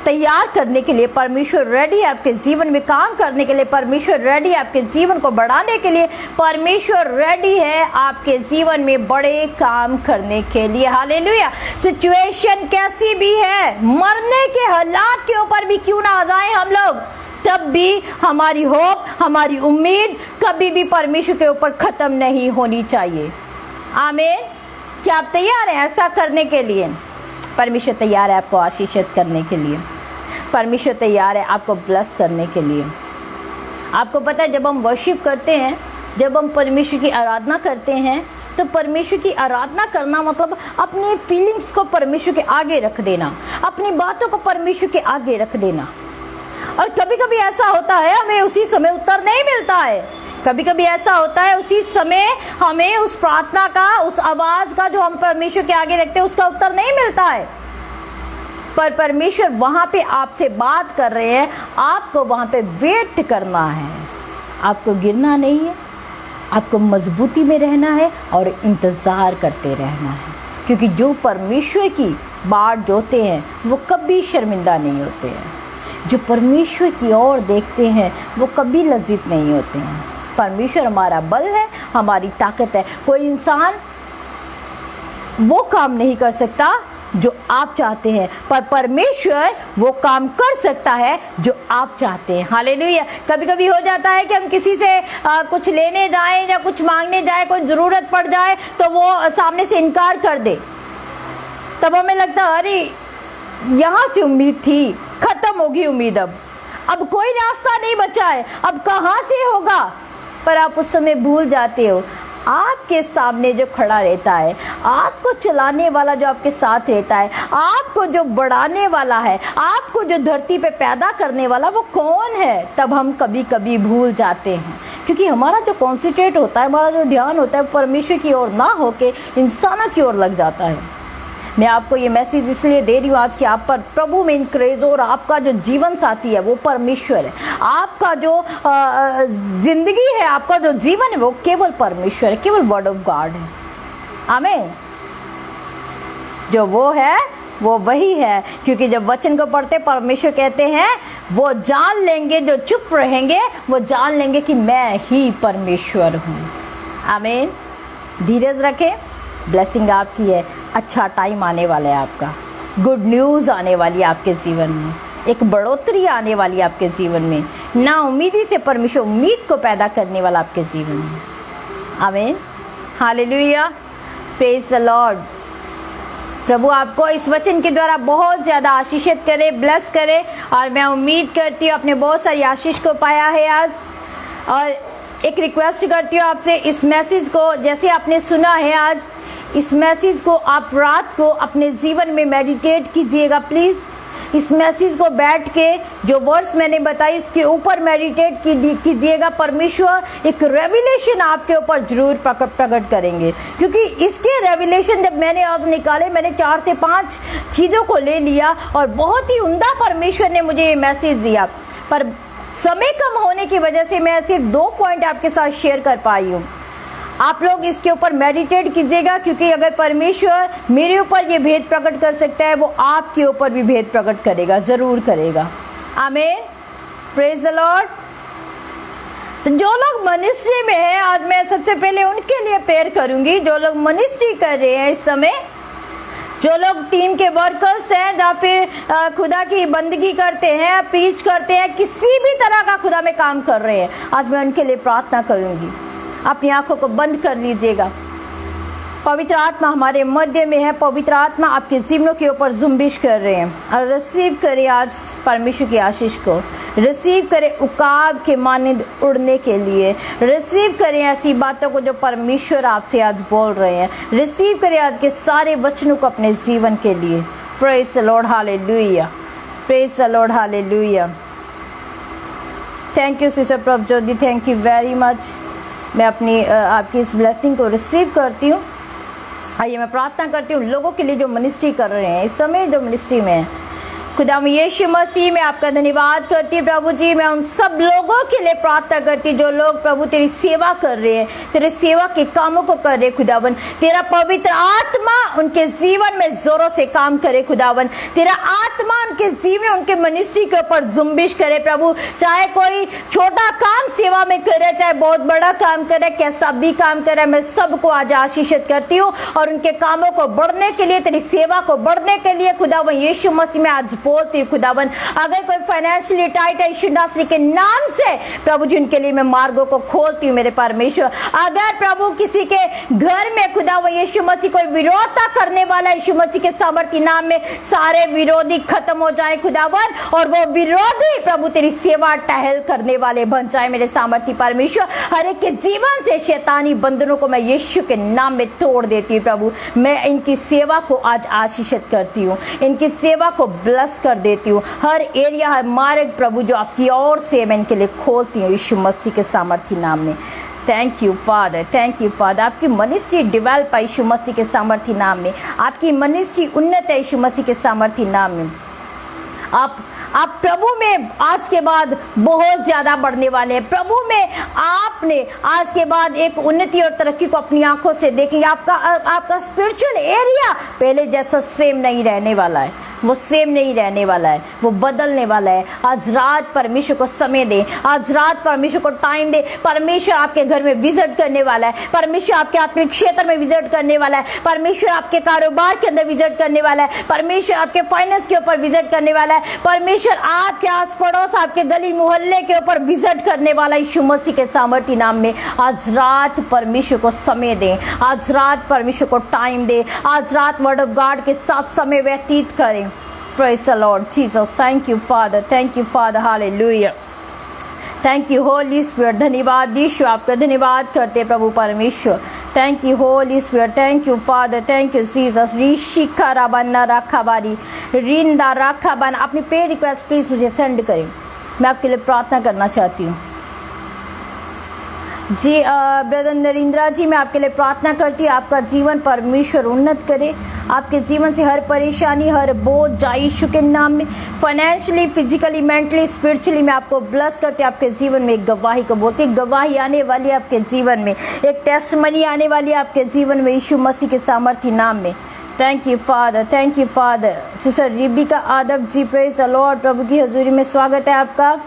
तैयार करने के लिए, परमेश्वर रेडी है आपके जीवन में काम करने के लिए, परमेश्वर रेडी है आपके जीवन को बढ़ाने के लिए, परमेश्वर रेडी है आपके जीवन में बड़े काम करने के लिए। हालेलुया। सिचुएशन कैसी भी है, मरने के हालात के ऊपर भी क्यों ना आ जाए हम लोग, तब भी हमारी होप, हमारी उम्मीद कभी भी परमेश्वर के ऊपर खत्म नहीं होनी चाहिए। आमीन। क्या आप तैयार हैं ऐसा करने के लिए? परमेश्वर तैयार है आपको आशीषित करने के लिए। परमेश्वर तैयार है आपको ब्लेस करने के लिए। आपको पता है, जब हम वर्शिप करते हैं, जब हम परमेश्वर की आराधना करते हैं, तो परमेश्वर की आराधना करना मतलब अपनी फीलिंग्स को परमेश्वर के आगे रख देना, अपनी बातों को परमेश्वर के आगे रख देना। और कभी कभी ऐसा होता है हमें उसी समय उत्तर नहीं मिलता है। कभी कभी ऐसा होता है उसी समय हमें उस प्रार्थना का, उस आवाज का जो हम परमेश्वर के आगे रखते हैं, उसका उत्तर नहीं मिलता है। पर परमेश्वर वहां पे आपसे बात कर रहे हैं, आपको वहां पे वेट करना है। आपको गिरना नहीं है, आपको मजबूती में रहना है और इंतजार करते रहना है। क्योंकि जो परमेश्वर की बाट जोते हैं वो कभी शर्मिंदा नहीं होते हैं। जो परमेश्वर की ओर देखते हैं वो कभी लज्जित नहीं होते हैं। परमेश्वर हमारा बल है, हमारी ताकत है। कोई इंसान वो काम नहीं कर सकता जो आप चाहते हैं, पर परमेश्वर वो काम कर सकता है जो आप चाहते हैं। हालेलुया। कभी कभी हो जाता है कि हम किसी से कुछ लेने जाएं या कुछ मांगने जाएं, कोई ज़रूरत पड़ जाए तो वो सामने से इनकार कर दे। तब हमें लगता है अरे यहाँ से उम्मीद थी, खत्म होगी उम्मीद, अब कोई रास्ता नहीं बचा है, अब कहाँ से होगा। पर आप उस समय भूल जाते हो आपके सामने जो खड़ा रहता है, आपको चलाने वाला जो आपके साथ रहता है, आपको जो बढ़ाने वाला है, आपको जो धरती पे पैदा करने वाला, वो कौन है। तब हम कभी कभी भूल जाते हैं, क्योंकि हमारा जो कॉन्सेंट्रेट होता है, हमारा जो ध्यान होता है, परमेश्वर की ओर ना होके इंसानों की ओर लग जाता है। मैं आपको ये मैसेज इसलिए दे रही हूँ आज कि आप पर प्रभु में इंक्रेज हो, और आपका जो जीवन साथी है वो परमेश्वर है। आपका जो जिंदगी है, आपका जो जीवन है वो केवल परमेश्वर है, केवल वर्ड ऑफ गॉड है। आमीन। जो वो है वो वही है, क्योंकि जब वचन को पढ़ते परमेश्वर कहते हैं वो जान लेंगे, जो चुप रहेंगे वो जान लेंगे कि मैं ही परमेश्वर हूँ। आमीन। धीरज रखें, ब्लेसिंग आपकी है। अच्छा टाइम आने वाला है आपका, गुड न्यूज़ आने वाली है आपके जीवन में, एक बढ़ोतरी आने वाली है आपके जीवन में। ना उम्मीदी से परमेश्वर उम्मीद को पैदा करने वाला आपके जीवन में। आमीन। हालेलुया। Praise the Lord. प्रभु आपको इस वचन के द्वारा बहुत ज़्यादा आशीषित करे, ब्लेस करे। और मैं उम्मीद करती हूँ आपने बहुत सारी आशीष को पाया है आज। और एक रिक्वेस्ट करती हूँ आपसे, इस मैसेज को जैसे आपने सुना है आज, इस मैसेज को आप रात को अपने जीवन में मेडिटेट कीजिएगा प्लीज़। इस मैसेज को बैठ के जो वर्ड्स मैंने बताई उसके ऊपर मेडिटेट कीजिएगा। परमेश्वर एक रेवलेशन आपके ऊपर जरूर प्रकट करेंगे, क्योंकि इसके रेवलेशन जब मैंने आज निकाले, मैंने 4 से 5 चीज़ों को ले लिया और बहुत ही उम्दा परमेश्वर ने मुझे ये मैसेज दिया, पर समय कम होने की वजह से मैं सिर्फ 2 पॉइंट आपके साथ शेयर कर पाई हूँ। आप लोग इसके ऊपर मेडिटेट कीजिएगा, क्योंकि अगर परमेश्वर मेरे ऊपर ये भेद प्रकट कर सकता है, वो आपके ऊपर भी भेद प्रकट करेगा, जरूर करेगा। आमीन, प्रेज द लॉर्ड। तो जो लोग मिनिस्ट्री में हैं, आज मैं सबसे पहले उनके लिए प्रेयर करूंगी जो लोग मिनिस्ट्री कर रहे हैं इस समय, जो लोग टीम के वर्कर्स हैं या फिर खुदा की बंदगी करते हैं, प्रीच करते हैं, किसी भी तरह का खुदा में काम कर रहे हैं, आज मैं उनके लिए प्रार्थना करूंगी। अपनी आंखों को बंद कर लीजिएगा। पवित्र आत्मा हमारे मध्य में है। पवित्र आत्मा आपके जीवनों के ऊपर जुम्बिश कर रहे हैं, और रिसीव करें आज परमेश्वर की आशीष को। रिसीव करें उकाब के मानिंद उड़ने के लिए। रिसीव करें ऐसी बातों को जो परमेश्वर आपसे आज बोल रहे हैं। रिसीव करें आज के सारे वचनों को अपने जीवन के लिए। Praise the Lord, hallelujah, praise the Lord, hallelujah. Thank you sister Prabhjyoti, thank you very much. मैं अपनी आपकी इस ब्लेसिंग को रिसीव करती हूँ। आइए मैं प्रार्थना करती हूँ लोगों के लिए जो मिनिस्ट्री कर रहे हैं इस समय, जो मिनिस्ट्री में है। खुदा यीशु मसीह में आपका धन्यवाद करती हूँ प्रभु जी। मैं उन सब लोगों के लिए प्रार्थना करती हूँ जो लोग प्रभु तेरी सेवा कर रहे हैं, तेरे सेवा के कामों को कर रहे। खुदावन तेरा पवित्र आत्मा उनके जीवन में जोरों से काम करे। खुदावन तेरा आत्मा उनके जीवन में, उनके मिनिस्ट्री के ऊपर जुम्बिश करे प्रभु। चाहे कोई छोटा काम सेवा में करे, चाहे बहुत बड़ा काम करे, कैसा भी काम करे, मैं सबको आज आशीषित करती हूँ और उनके कामों को बढ़ने के लिए, तेरी सेवा को बढ़ने के लिए खुदावन यीशु मसीह में आज बोलती हूँ। खुदावन अगर कोई फाइनेंशियली टाइट है, यीशु नासरी के नाम से प्रभु जी उनके लिए मैं मार्गों को खोलती हूँ मेरे परमेश्वर। अगर प्रभु किसी के घर में खुदावन यीशु मसीह कोई विरोधता करने वाला, यीशु मसीह के सामर्थ्य नाम में सारे विरोधी खत्म हो जाए खुदावन, और वो विरोधी प्रभु तेरी सेवा टहल करने वाले बन जाए मेरे सामर्थ्य परमेश्वर। हर एक के जीवन से शैतानी बंधनों को मैं यीशु के नाम में तोड़ देती हूँ प्रभु। मैं इनकी सेवा को आज आशीषित करती हूँ, इनकी सेवा को ब्लेस कर देती हूँ। हर एरिया, हर मार्ग प्रभु जो आपकी ओर से मैं इनके लिए खोलती हूँ यीशु मसीह के सामर्थ्य नाम में। Thank you Father, thank you father. आपकी मिनिस्ट्री डेवलप है यीशु मसीह के सामर्थ्य नाम में। आपकी मिनिस्ट्री उन्नत है यीशु मसीह के सामर्थ्य नाम में। आप प्रभु में आज के बाद बहुत ज्यादा बढ़ने वाले हैं। प्रभु में आपने आज के बाद एक उन्नति और तरक्की को अपनी आंखों से देखेंगे। आपका स्पिरिचुअल एरिया पहले जैसा सेम नहीं रहने वाला है, वो सेम नहीं रहने वाला है, वो बदलने वाला है। आज रात परमेश्वर को समय दे, आज रात परमेश्वर को टाइम दे। परमेश्वर आपके घर में विजिट करने वाला है, परमेश्वर आपके आत्मिक क्षेत्र में विजिट करने वाला है, परमेश्वर आपके कारोबार के अंदर विजिट करने वाला है, परमेश्वर आपके फाइनेंस के ऊपर विजिट करने वाला है, परमेश्वर आपके आस पड़ोस, आपके गली मोहल्ले के ऊपर विजिट करने वाला है यीशु मसीह के सामर्थ्य नाम में। आज रात परमेश्वर को समय दे, आज रात परमेश्वर को टाइम दे, आज रात वर्ड ऑफ गॉड के साथ समय व्यतीत करें। Praise the Lord Jesus. Thank you Father, thank you Father, hallelujah. Thank you Holy Spirit. धन्यवाद यीशु, आपका धन्यवाद करते प्रभु परमेश्वर। Thank you Holy Spirit, thank you Father, thank you Jesus. ऋषिका राबन्ना राखाबारी रिंदा राखाबान। अपनी प्रेयर रिक्वेस्ट प्लीज मुझे सेंड करें, मैं आपके लिए प्रार्थना करना चाहती हूँ। जी ब्रदर नरेंद्रा जी, मैं आपके लिए प्रार्थना करती हूँ आपका जीवन परमेश्वर उन्नत करे, आपके जीवन से हर परेशानी, हर बोझ जाए यीशु के नाम में। फाइनेंशियली, फिजिकली, मेंटली, स्पिरिचुअली मैं आपको ब्लेस करती हूँ। आपके जीवन में एक गवाही को बोलती, गवाही आने वाली है आपके जीवन में, एक टेस्टमनी आने वाली है आपके जीवन में यीशु मसीह के सामर्थ्य नाम में। Thank you Father, thank you father. Sister Rebekah आदब जी, प्रेज द लॉर्ड। प्रभु की हजूरी में स्वागत है आपका।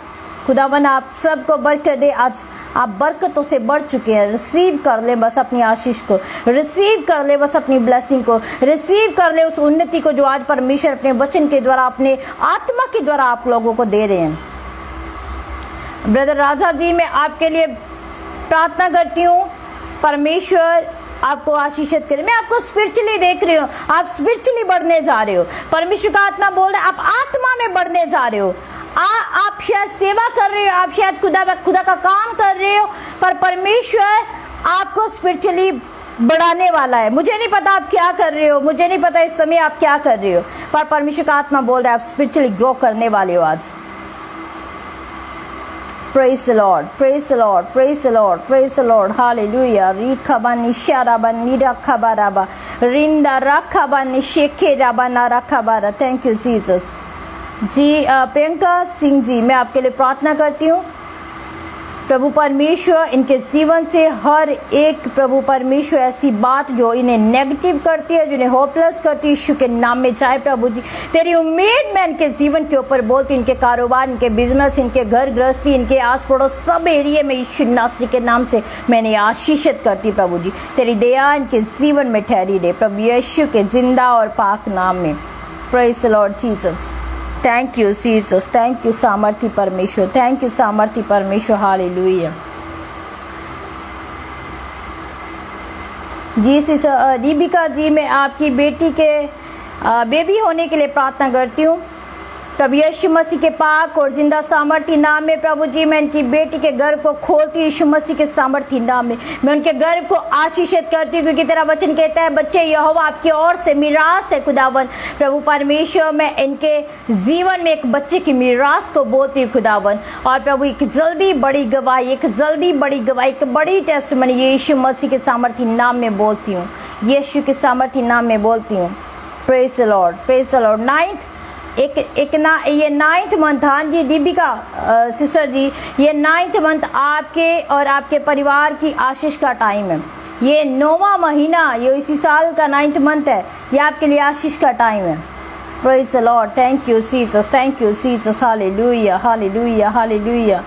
खुदावन आप सबको बरकत दे। आज आप बरकतों से बढ़ चुके हैं। रिसीव कर ले बस अपनी आशीष को, रिसीव कर ले बस अपनी ब्लेसिंग को, रिसीव कर ले उस उन्नति को जो आज परमेश्वर अपने वचन के द्वारा, अपने आत्मा के द्वारा आप लोगों को दे रहे हैं। ब्रदर राजा जी, मैं आपके लिए प्रार्थना करती हूँ परमेश्वर आपको आशीषित करे। मैं आपको स्पिरिचुअली देख रही हूँ, आप स्पिरिचुअली बढ़ने जा रहे हो। परमेश्वर का आत्मा बोल रहा है आप आत्मा में बढ़ने जा रहे हो। आप शायद सेवा कर रहे हो, आप शायद खुदा का काम कर रहे हो, पर परमेश्वर आपको स्पिरिचुअली बढ़ाने वाला है। मुझे नहीं पता आप क्या कर रहे हो, मुझे नहीं पता इस समय आप क्या कर रहे हो, पर परमेश्वर का आत्मा बोल रहा है आप स्पिरिचुअली ग्रो करने वाले हो आज। Praise the Lord, praise the Lord, praise the Lord, praise the Lord, hallelujah. Rikabani sharabani rakabaraba, rinda rakabani sheke rabana rakabara. Thank you Jesus. जी प्रियंका सिंह जी, मैं आपके लिए प्रार्थना करती हूँ। प्रभु परमेश्वर इनके जीवन से हर एक प्रभु परमेश्वर ऐसी बात जो इन्हें नेगेटिव करती है, जो इन्हें होपलेस करती है, यीशु के नाम में जाए प्रभु जी। तेरी उम्मीद मैं इनके जीवन के ऊपर बोलती, इनके कारोबार, इनके बिजनेस, इनके घर गृहस्थी, इनके आस पड़ोस सब एरिया में यीशु नासरी के नाम से मैंने आशीषित करती प्रभु जी। तेरी दया इनके जीवन में ठहरी रहे प्रभु यीशु के जिंदा और पाक नाम में। Praise the Lord Jesus. Thank you Jesus, thank you सामर्थी परमेश्वर, थैंक यू सामर्थी परमेश्वर, हालेलुया। जी सिस्टर दीपिका जी, मैं आपकी बेटी के बेबी होने के लिए प्रार्थना करती हूँ प्रभु यीशु मसीह के पाक और जिंदा सामर्थी नाम में। प्रभु जी मैं इनकी बेटी के घर को खोलती हूँ यीशु मसीह के सामर्थी नाम में। मैं उनके घर को आशीषित करती हूँ, क्योंकि तेरा वचन कहता है बच्चे यहोवा आपकी ओर से मिरास है खुदावन। प्रभु परमेश्वर मैं इनके जीवन में एक बच्चे की मिरास को बोलती हूँ खुदावन। और प्रभु एक जल्दी बड़ी गवाही, एक जल्दी बड़ी गवाही, एक बड़ी टेस्टमनी यीशु मसीह के सामर्थी नाम में बोलती हूँ, यीशु के सामर्थी नाम में बोलती हूँ। Praise the Lord, praise the Lord. ये 9th मंथ, हाँ जी दीपिका सिस्टर जी, ये 9th मंथ आपके और आपके परिवार की आशीष का टाइम है। ये 9वां महीना, ये इसी साल का 9th मंथ है, ये आपके लिए आशीष का टाइम है। Praise the Lord, thank you Jesus, thank you Jesus, hallelujah hallelujah hallelujah.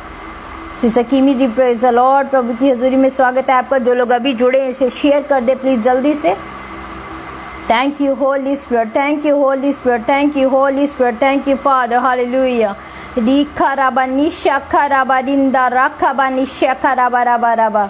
Sister कीमी जी प्रेज द लॉर्ड, प्रभु की हजूरी में स्वागत है आपका। जो लोग अभी जुड़े हैं इसे शेयर कर दे प्लीज जल्दी से। Thank you Holy Spirit, thank you Holy Spirit, thank you Holy Spirit, thank you Father, hallelujah. Rikarabani shakarabadinda rakabani shakarabaraba।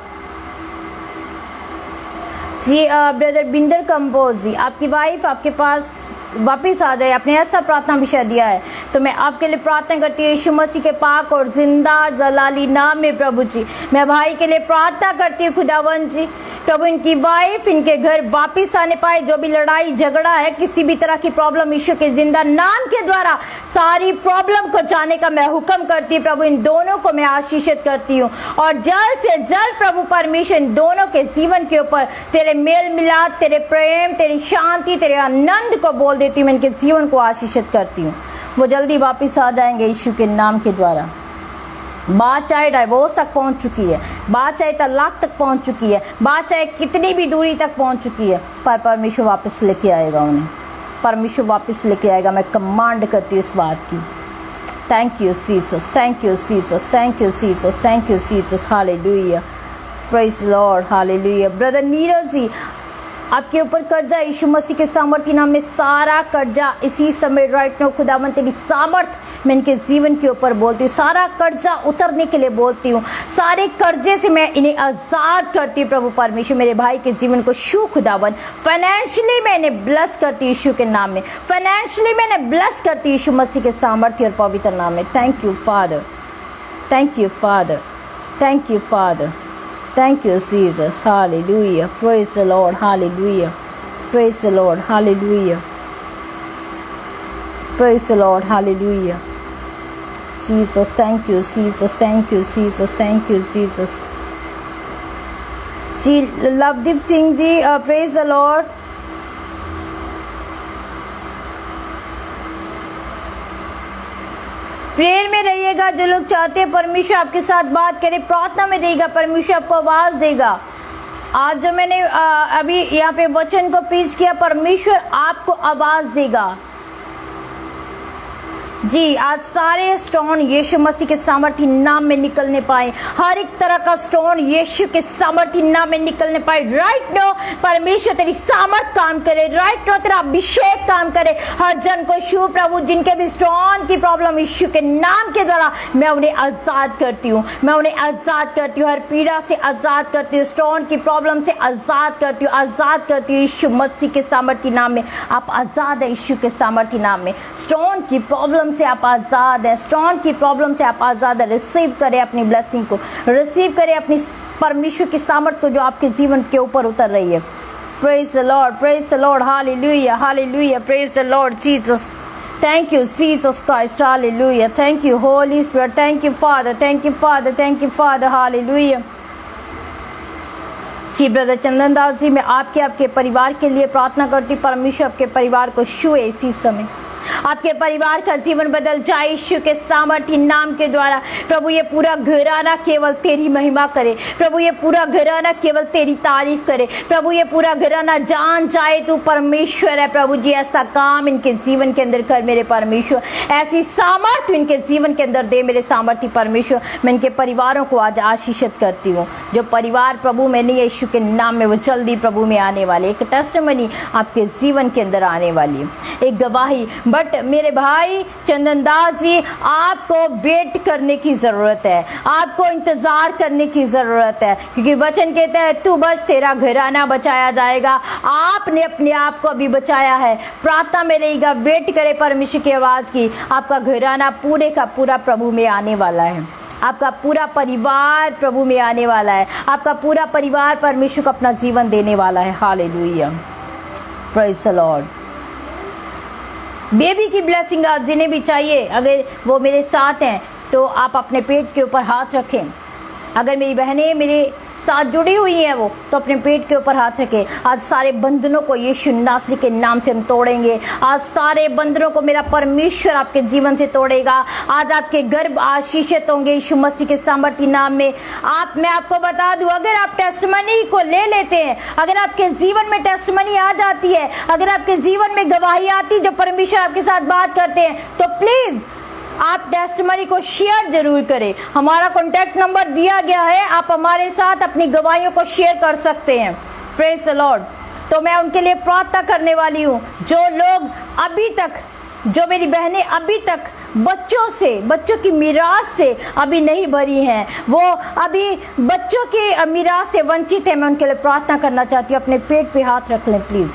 Ji brother Binder Kamboj जी, आपकी वाइफ आपके पास वापस आ जाए, आपने ऐसा प्रार्थना विषय दिया है, तो मैं आपके लिए प्रार्थना करती हूँ यीशु मसीह के पाक और जिंदा जलाली नाम में। प्रभु जी मैं भाई के लिए प्रार्थना करती हूँ खुदावन जी, प्रभु इनकी वाइफ इनके घर वापस आने पाए। जो भी लड़ाई झगड़ा है, किसी भी तरह की प्रॉब्लम, यीशु के जिंदा नाम के द्वारा सारी प्रॉब्लम को जाने का मैं हुक्म करती हूँ। प्रभु इन दोनों को मैं आशीषित करती हूँ और जल्द से जल्द प्रभु परमेश्वर इन दोनों के जीवन के ऊपर तेरे मेल मिलाप, तेरे प्रेम, तेरी शांति, तेरे आनंद को बोल देती हूँ। मैं इनके जीवन को आशीषित करती हूँ, वो जल्दी वापस आ जाएंगे यीशु के नाम के द्वारा। बात चाहे डाइवोर्स तक पहुंच चुकी है, बात चाहे तलाक तक पहुंच चुकी है, बात चाहे कितनी भी दूरी तक पहुंच चुकी है, पर परमेश्वर वापस लेके आएगा उन्हें, परमेश्वर वापस लेके आएगा। मैं कमांड करती हूँ इस बात की। Thank you Jesus, thank you Jesus, thank you Jesus, thank you Jesus, hallelujah, praise Lord, hallelujah. Brother Neeraj ji, आपके ऊपर कर्जा यीशु मसीह के सामर्थ्य नाम में सारा कर्जा इसी समय राइट नो खुदावन तेरी सामर्थ मैं इनके जीवन के ऊपर बोलती हूँ, सारा कर्जा उतरने के लिए बोलती हूँ, सारे कर्जे से मैं इन्हें आजाद करती हूँ। प्रभु परमेश्वर मेरे भाई के जीवन को शू खुदावन, फाइनेंशियली मैं इन्हें ब्लेस करती हूँ यीशु के नाम में, फाइनेंशियली मैं इन्हें ब्लेस करती हूँ यीशु मसीह के सामर्थ्य और पवित्र नाम में। Thank you Father, thank you Father, thank you father, thank you Jesus, hallelujah, praise the Lord, hallelujah, praise the Lord, hallelujah, praise the Lord, hallelujah. Jesus, thank you Jesus, thank you Jesus, thank you Jesus। जी Lovedeep Singh ji praise the Lord। Prayer में रहिएगा, जो लोग चाहते हैं परमेश्वर आपके साथ बात करे, प्रार्थना में रहिएगा, परमेश्वर आपको आवाज देगा। आज जो मैंने अभी यहाँ पे वचन को प्रीच किया, परमेश्वर आपको आवाज देगा। जी आज सारे स्टोन यीशु मसीह के सामर्थ्य नाम में निकलने पाए, हर एक तरह का स्टोन यीशु के सामर्थ्य नाम में निकलने पाए। राइट नो परमेश्वर तेरी सामर्थ काम करे, राइट नो तेरा अभिषेक काम करे, हर जन को छू प्रभु। जिनके भी स्टोन की प्रॉब्लम यीशु के नाम के द्वारा मैं उन्हें आजाद करती हूँ, मैं उन्हें आजाद करती हूँ, हर पीड़ा से आजाद करती हूँ, स्टोन की प्रॉब्लम से आजाद करती हूँ, आजाद करती हूँ यीशु मसीह के सामर्थ्य नाम में। आप आजाद है यीशु के सामर्थ्य नाम में। स्टोन की प्रॉब्लम से आप आजाद है, स्टोन की प्रॉब्लम से आप आजाद है। रिसीव करें अपनी ब्लेसिंग को, रिसीव करें अपनी परमेश्वर की सामर्थ को जो आपके जीवन के ऊपर उतर रही है। Praise the Lord, hallelujah, hallelujah, praise the Lord Jesus. Thank you, Jesus Christ. Hallelujah. Thank you, Holy Spirit. Thank you, Father. Thank you, Father. Thank you, Father. Hallelujah. जी ब्रदर चंदन दास जी, मैं आपके परिवार के लिए प्रार्थना करती। परमेश्वर आपके परिवार को छुए इसी समय। आपके परिवार का जीवन बदल जाए यीशु के सामर्थी नाम के द्वारा। प्रभु ये पूरा घराना केवल तेरी महिमा करे। प्रभु ये पूरा घराना केवल तेरी तारीफ करे। प्रभु ये पूरा घराना जान जाए तू परमेश्वर है। प्रभु जी ऐसा काम इनके जीवन के अंदर कर मेरे परमेश्वर, ऐसी सामर्थ इनके जीवन के अंदर दे मेरे सामर्थी परमेश्वर। मैं इनके परिवारों को आज आशीषित करती हूँ। जो परिवार प्रभु में नहीं है यीशु के नाम में, वो जल्दी प्रभु में आने वाले। एक टेस्टिमनी आपके जीवन के अंदर आने वाली है, एक गवाही। बट मेरे भाई चंदन दास जी, आपको वेट करने की जरूरत है, आपको इंतजार करने की जरूरत है, क्योंकि वचन कहता है तू बच तेरा घराना बचाया जाएगा। आपने अपने आप को अभी बचाया है। प्रार्थना में रहिएगा, वेट करे परमेश्वर की आवाज की। आपका घराना पूरे का पूरा प्रभु में आने वाला है। आपका पूरा परिवार प्रभु में आने वाला है। आपका पूरा परिवार परमेश्वर को अपना जीवन देने वाला है। Hallelujah, praise the Lord. Baby की ब्लेसिंग आप जिन्हें भी चाहिए, अगर वो मेरे साथ हैं तो आप अपने पेट के ऊपर हाथ रखें। अगर मेरी बहनें मेरे साथ जुड़ी हुई हैं वो, तो अपने पेट के ऊपर हाथ रखें। आज सारे बंधनों को यीशु नासरी के नाम से हम तोड़ेंगे। आज सारे बंधनों को मेरा परमेश्वर आपके जीवन से तोड़ेगा। आज आपके गर्भ आशीषित होंगे यीशु मसीह के सामर्थी नाम में। मैं आपको बता दूं, अगर आप टेस्टिमनी को ले लेते हैं, अगर आपके जीवन में टेस्टिमनी आ जाती है, अगर आपके जीवन में गवाही आती है जो परमेश्वर आपके साथ बात करते हैं, तो प्लीज आप टेस्टिमनी को शेयर जरूर करें। हमारा कॉन्टैक्ट नंबर दिया गया है, आप हमारे साथ अपनी गवाहियों को शेयर कर सकते हैं। Praise the Lord. तो मैं उनके लिए प्रार्थना करने वाली हूँ जो लोग अभी तक, जो मेरी बहनें अभी तक बच्चों की मीरास से अभी नहीं भरी हैं, वो अभी बच्चों की मीरास से वंचित है, मैं उनके लिए प्रार्थना करना चाहती हूँ। अपने पेट पे हाथ रख लें प्लीज,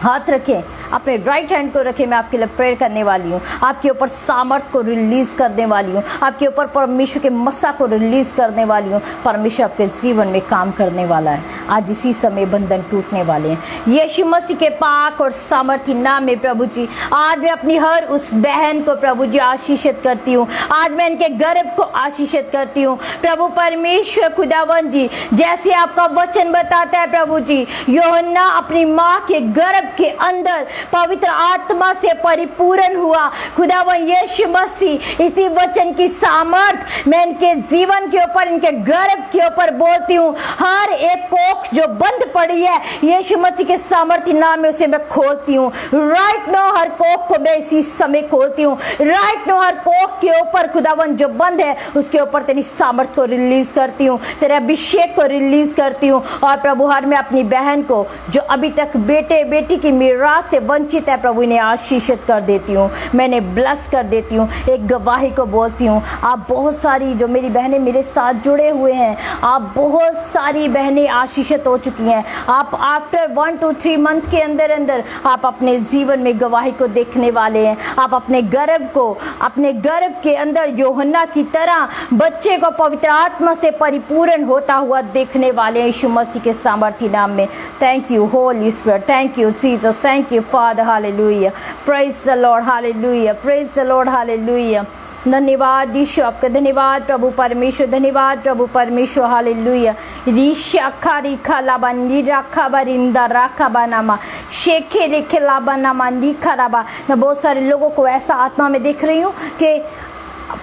हाथ रखें, अपने राइट हैंड को रखें। मैं आपके लिए प्रेयर करने वाली हूँ। आपके ऊपर सामर्थ को रिलीज करने वाली हूँ। आपके ऊपर परमेश्वर के मसा को रिलीज करने वाली हूँ। परमेश्वर आपके जीवन में काम करने वाला है। आज इसी समय बंधन टूटने वाले हैं यीशु मसीह के पाक और सामर्थी नाम में। प्रभु जी, आज मैं अपनी हर उस बहन को प्रभु जी आशीषित करती हूँ। आज मैं इनके गर्भ को आशीषित करती हूँ। प्रभु परमेश्वर खुदावन जी, जैसे आपका वचन बताता है प्रभु जी, यूहन्ना अपनी माँ के गर्भ के अंदर पवित्र आत्मा से परिपूर्ण हुआ। खुदावन यीशु मसीह, इसी वचन की सामर्थ मैं इनके जीवन के ऊपर, इनके गर्भ के ऊपर बोलती हूँ। हर एक कोख जो बंद पड़ी है यीशु मसीह के सामर्थी नाम में उसे मैं खोलती हूँ। राइट नाउ हर कोख को मैं इसी समय खोलती हूँ। राइट नाउ हर कोख के ऊपर खुदावन जो बंद है उसके ऊपर तेरी सामर्थ को रिलीज करती हूँ, तेरे अभिषेक को रिलीज करती हूँ। और प्रभु हर मैं अपनी बहन को जो अभी तक बेटे बेटी की मीरास से वंचित है, प्रभु इन्हें आशीषित कर देती हूँ, मैंने ब्लेस कर देती हूँ। एक गवाही को बोलती हूँ। आप बहुत सारी जो मेरी बहनें मेरे साथ जुड़े हुए हैं, आप बहुत सारी बहनें आशीषित हो चुकी हैं। आप आफ्टर 1 to 3 मंथ के अंदर अंदर आप अपने जीवन में गवाही को देखने वाले हैं। आप अपने गर्भ को, अपने गर्भ के अंदर यूहन्ना की तरह बच्चे को पवित्र आत्मा से परिपूर्ण होता हुआ देखने वाले हैं यीशु मसीह के सामर्थी नाम में। Thank you Holy Spirit, thank you Jesus, thank you father, hallelujah, praise the Lord, hallelujah, praise the Lord, hallelujah. धन्यवाद यीशु, आपका धन्यवाद प्रभु परमेश्वर, धन्यवाद प्रभु परमेश्वर, हालेलुया। रीशा खारिखा लाबानी राखा बरिंदा राखा बनामा शेखे रेखे लाबानामा निखा राबा। मैं बहुत सारे लोगों को ऐसा आत्मा में देख रही हूँ कि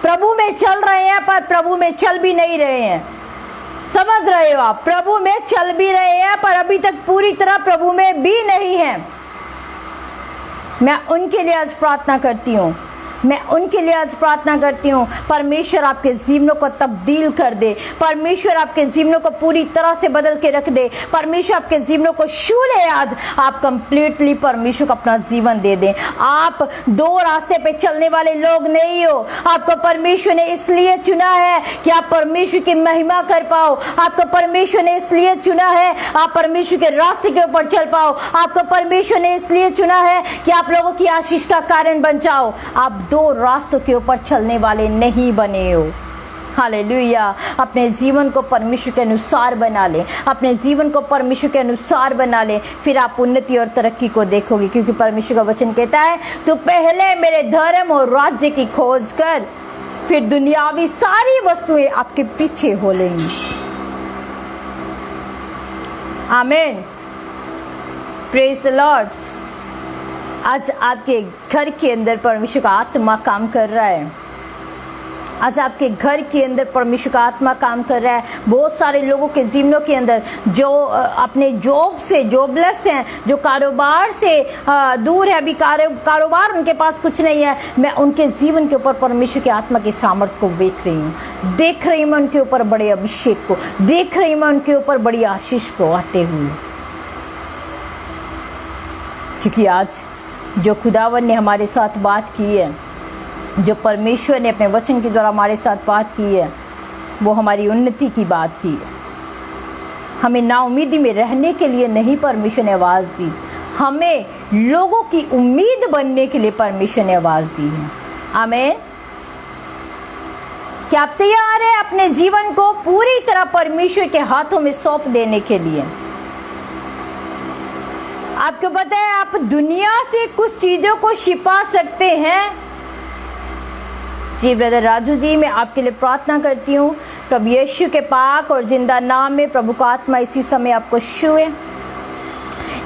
प्रभु में चल रहे हैं पर प्रभु में चल भी नहीं रहे हैं। समझ रहे हो आप? प्रभु में चल भी रहे हैं पर अभी तक पूरी तरह प्रभु में भी नहीं है। मैं उनके लिए आज प्रार्थना करती हूँ, मैं उनके लिए आज प्रार्थना करती हूँ। परमेश्वर आपके जीवनों को तब्दील कर दे, परमेश्वर आपके जीवनों को पूरी तरह से बदल के रख दे, परमेश्वर आपके जीवनों को छू ले। आज आप कंप्लीटली परमेश्वर को अपना जीवन दे दें। आप दो रास्ते पे चलने वाले लोग नहीं हो। आपको परमेश्वर ने इसलिए चुना है कि आप परमेश्वर की महिमा कर पाओ। आपको परमेश्वर ने इसलिए चुना है आप परमेश्वर के रास्ते के ऊपर चल पाओ। आपको परमेश्वर ने इसलिए चुना है कि आप लोगों की आशीष का कारण बन जाओ। आप दो रास्तों के ऊपर चलने वाले नहीं बने हो। हालेलुया। अपने जीवन को परमेश्वर के अनुसार बना लें, अपने जीवन को परमेश्वर के अनुसार बना लें, फिर आप उन्नति और तरक्की को देखोगे, क्योंकि परमेश्वर का वचन कहता है तू पहले मेरे धर्म और राज्य की खोज कर, फिर दुनियावी सारी वस्तुएं आपके पीछे हो लेंगी। आमीन, प्रेज द लॉर्ड। आज आपके घर के अंदर परमेश्वर का आत्मा काम कर रहा है। आज आपके घर के अंदर परमेश्वर का आत्मा काम कर रहा है। बहुत सारे लोगों के जीवनों के अंदर जो अपने जॉब से जॉबलेस हैं, जो कारोबार से दूर है, अभी कारोबार उनके पास कुछ नहीं है, मैं उनके जीवन के ऊपर परमेश्वर के आत्मा के सामर्थ्य को देख रही हूँ मैं उनके ऊपर बड़े अभिषेक को, देख रही हूँ मैं उनके ऊपर बड़ी आशीष को आते हुए। क्योंकि आज जो खुदावन ने हमारे साथ बात की है, जो परमेश्वर ने अपने वचन के द्वारा हमारे साथ बात की है, वो हमारी उन्नति की बात की है। हमें नाउमीदी में रहने के लिए नहीं परमेश्वर ने आवाज़ दी, हमें लोगों की उम्मीद बनने के लिए परमेश्वर ने आवाज़ दी है। आमीन। क्या आप तैयार हैं अपने जीवन को पूरी तरह परमेश्वर के हाथों में सौंप देने के लिए? आपको पता है आप दुनिया से कुछ चीज़ों को छिपा सकते हैं। जी ब्रदर राजू जी, मैं आपके लिए प्रार्थना करती हूँ प्रभु यीशु के पाक और जिंदा नाम में प्रभु का आत्मा इसी समय आपको छुए,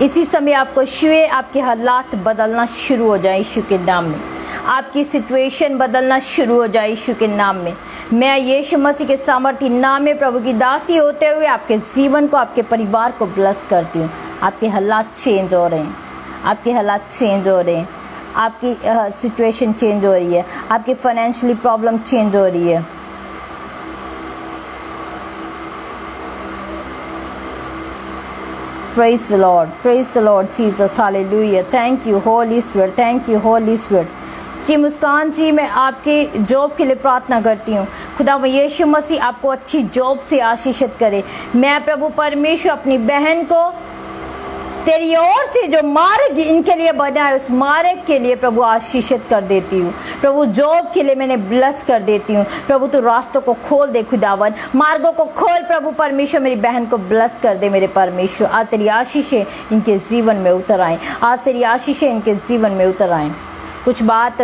इसी समय आपको छुए। आपके हालात बदलना शुरू हो जाए यीशु के नाम में, आपकी सिचुएशन बदलना शुरू हो जाए यीशु के नाम में। मैं यीशु मसीह के सामर्थ्य नाम में प्रभु की दासी होते हुए आपके जीवन को, आपके परिवार को ब्लेस करती हूँ। आपके हालात चेंज हो रहे हैं, आपके हालात चेंज हो रहे हैं, आपकी सिचुएशन चेंज हो रही है, आपकी फाइनेंशियली प्रॉब्लम चेंज हो रही है। Praise the Lord Jesus, hallelujah, thank you Holy Spirit, thank you Holy Spirit। जी मुस्कान जी, मैं आपके जॉब के लिए प्रार्थना करती हूँ। खुदा यीशु मसीह आपको अच्छी जॉब से आशीषित करे। मैं प्रभु परमेश्वर अपनी बहन को तेरी ओर से जो मार्ग इनके लिए बना है, उस मार्ग के लिए प्रभु आशीषित कर देती हूँ। प्रभु जॉब के लिए मैंने ब्लेस कर देती हूँ। प्रभु तू रास्तों को खोल दे, खुदावन मार्गों को खोल। प्रभु परमेश्वर मेरी बहन को ब्लेस कर दे मेरे परमेश्वर। आज तेरी आशीषें इनके जीवन में उतर आएँ, आज तेरी आशीषें इनके जीवन में उतर आएँ। कुछ बात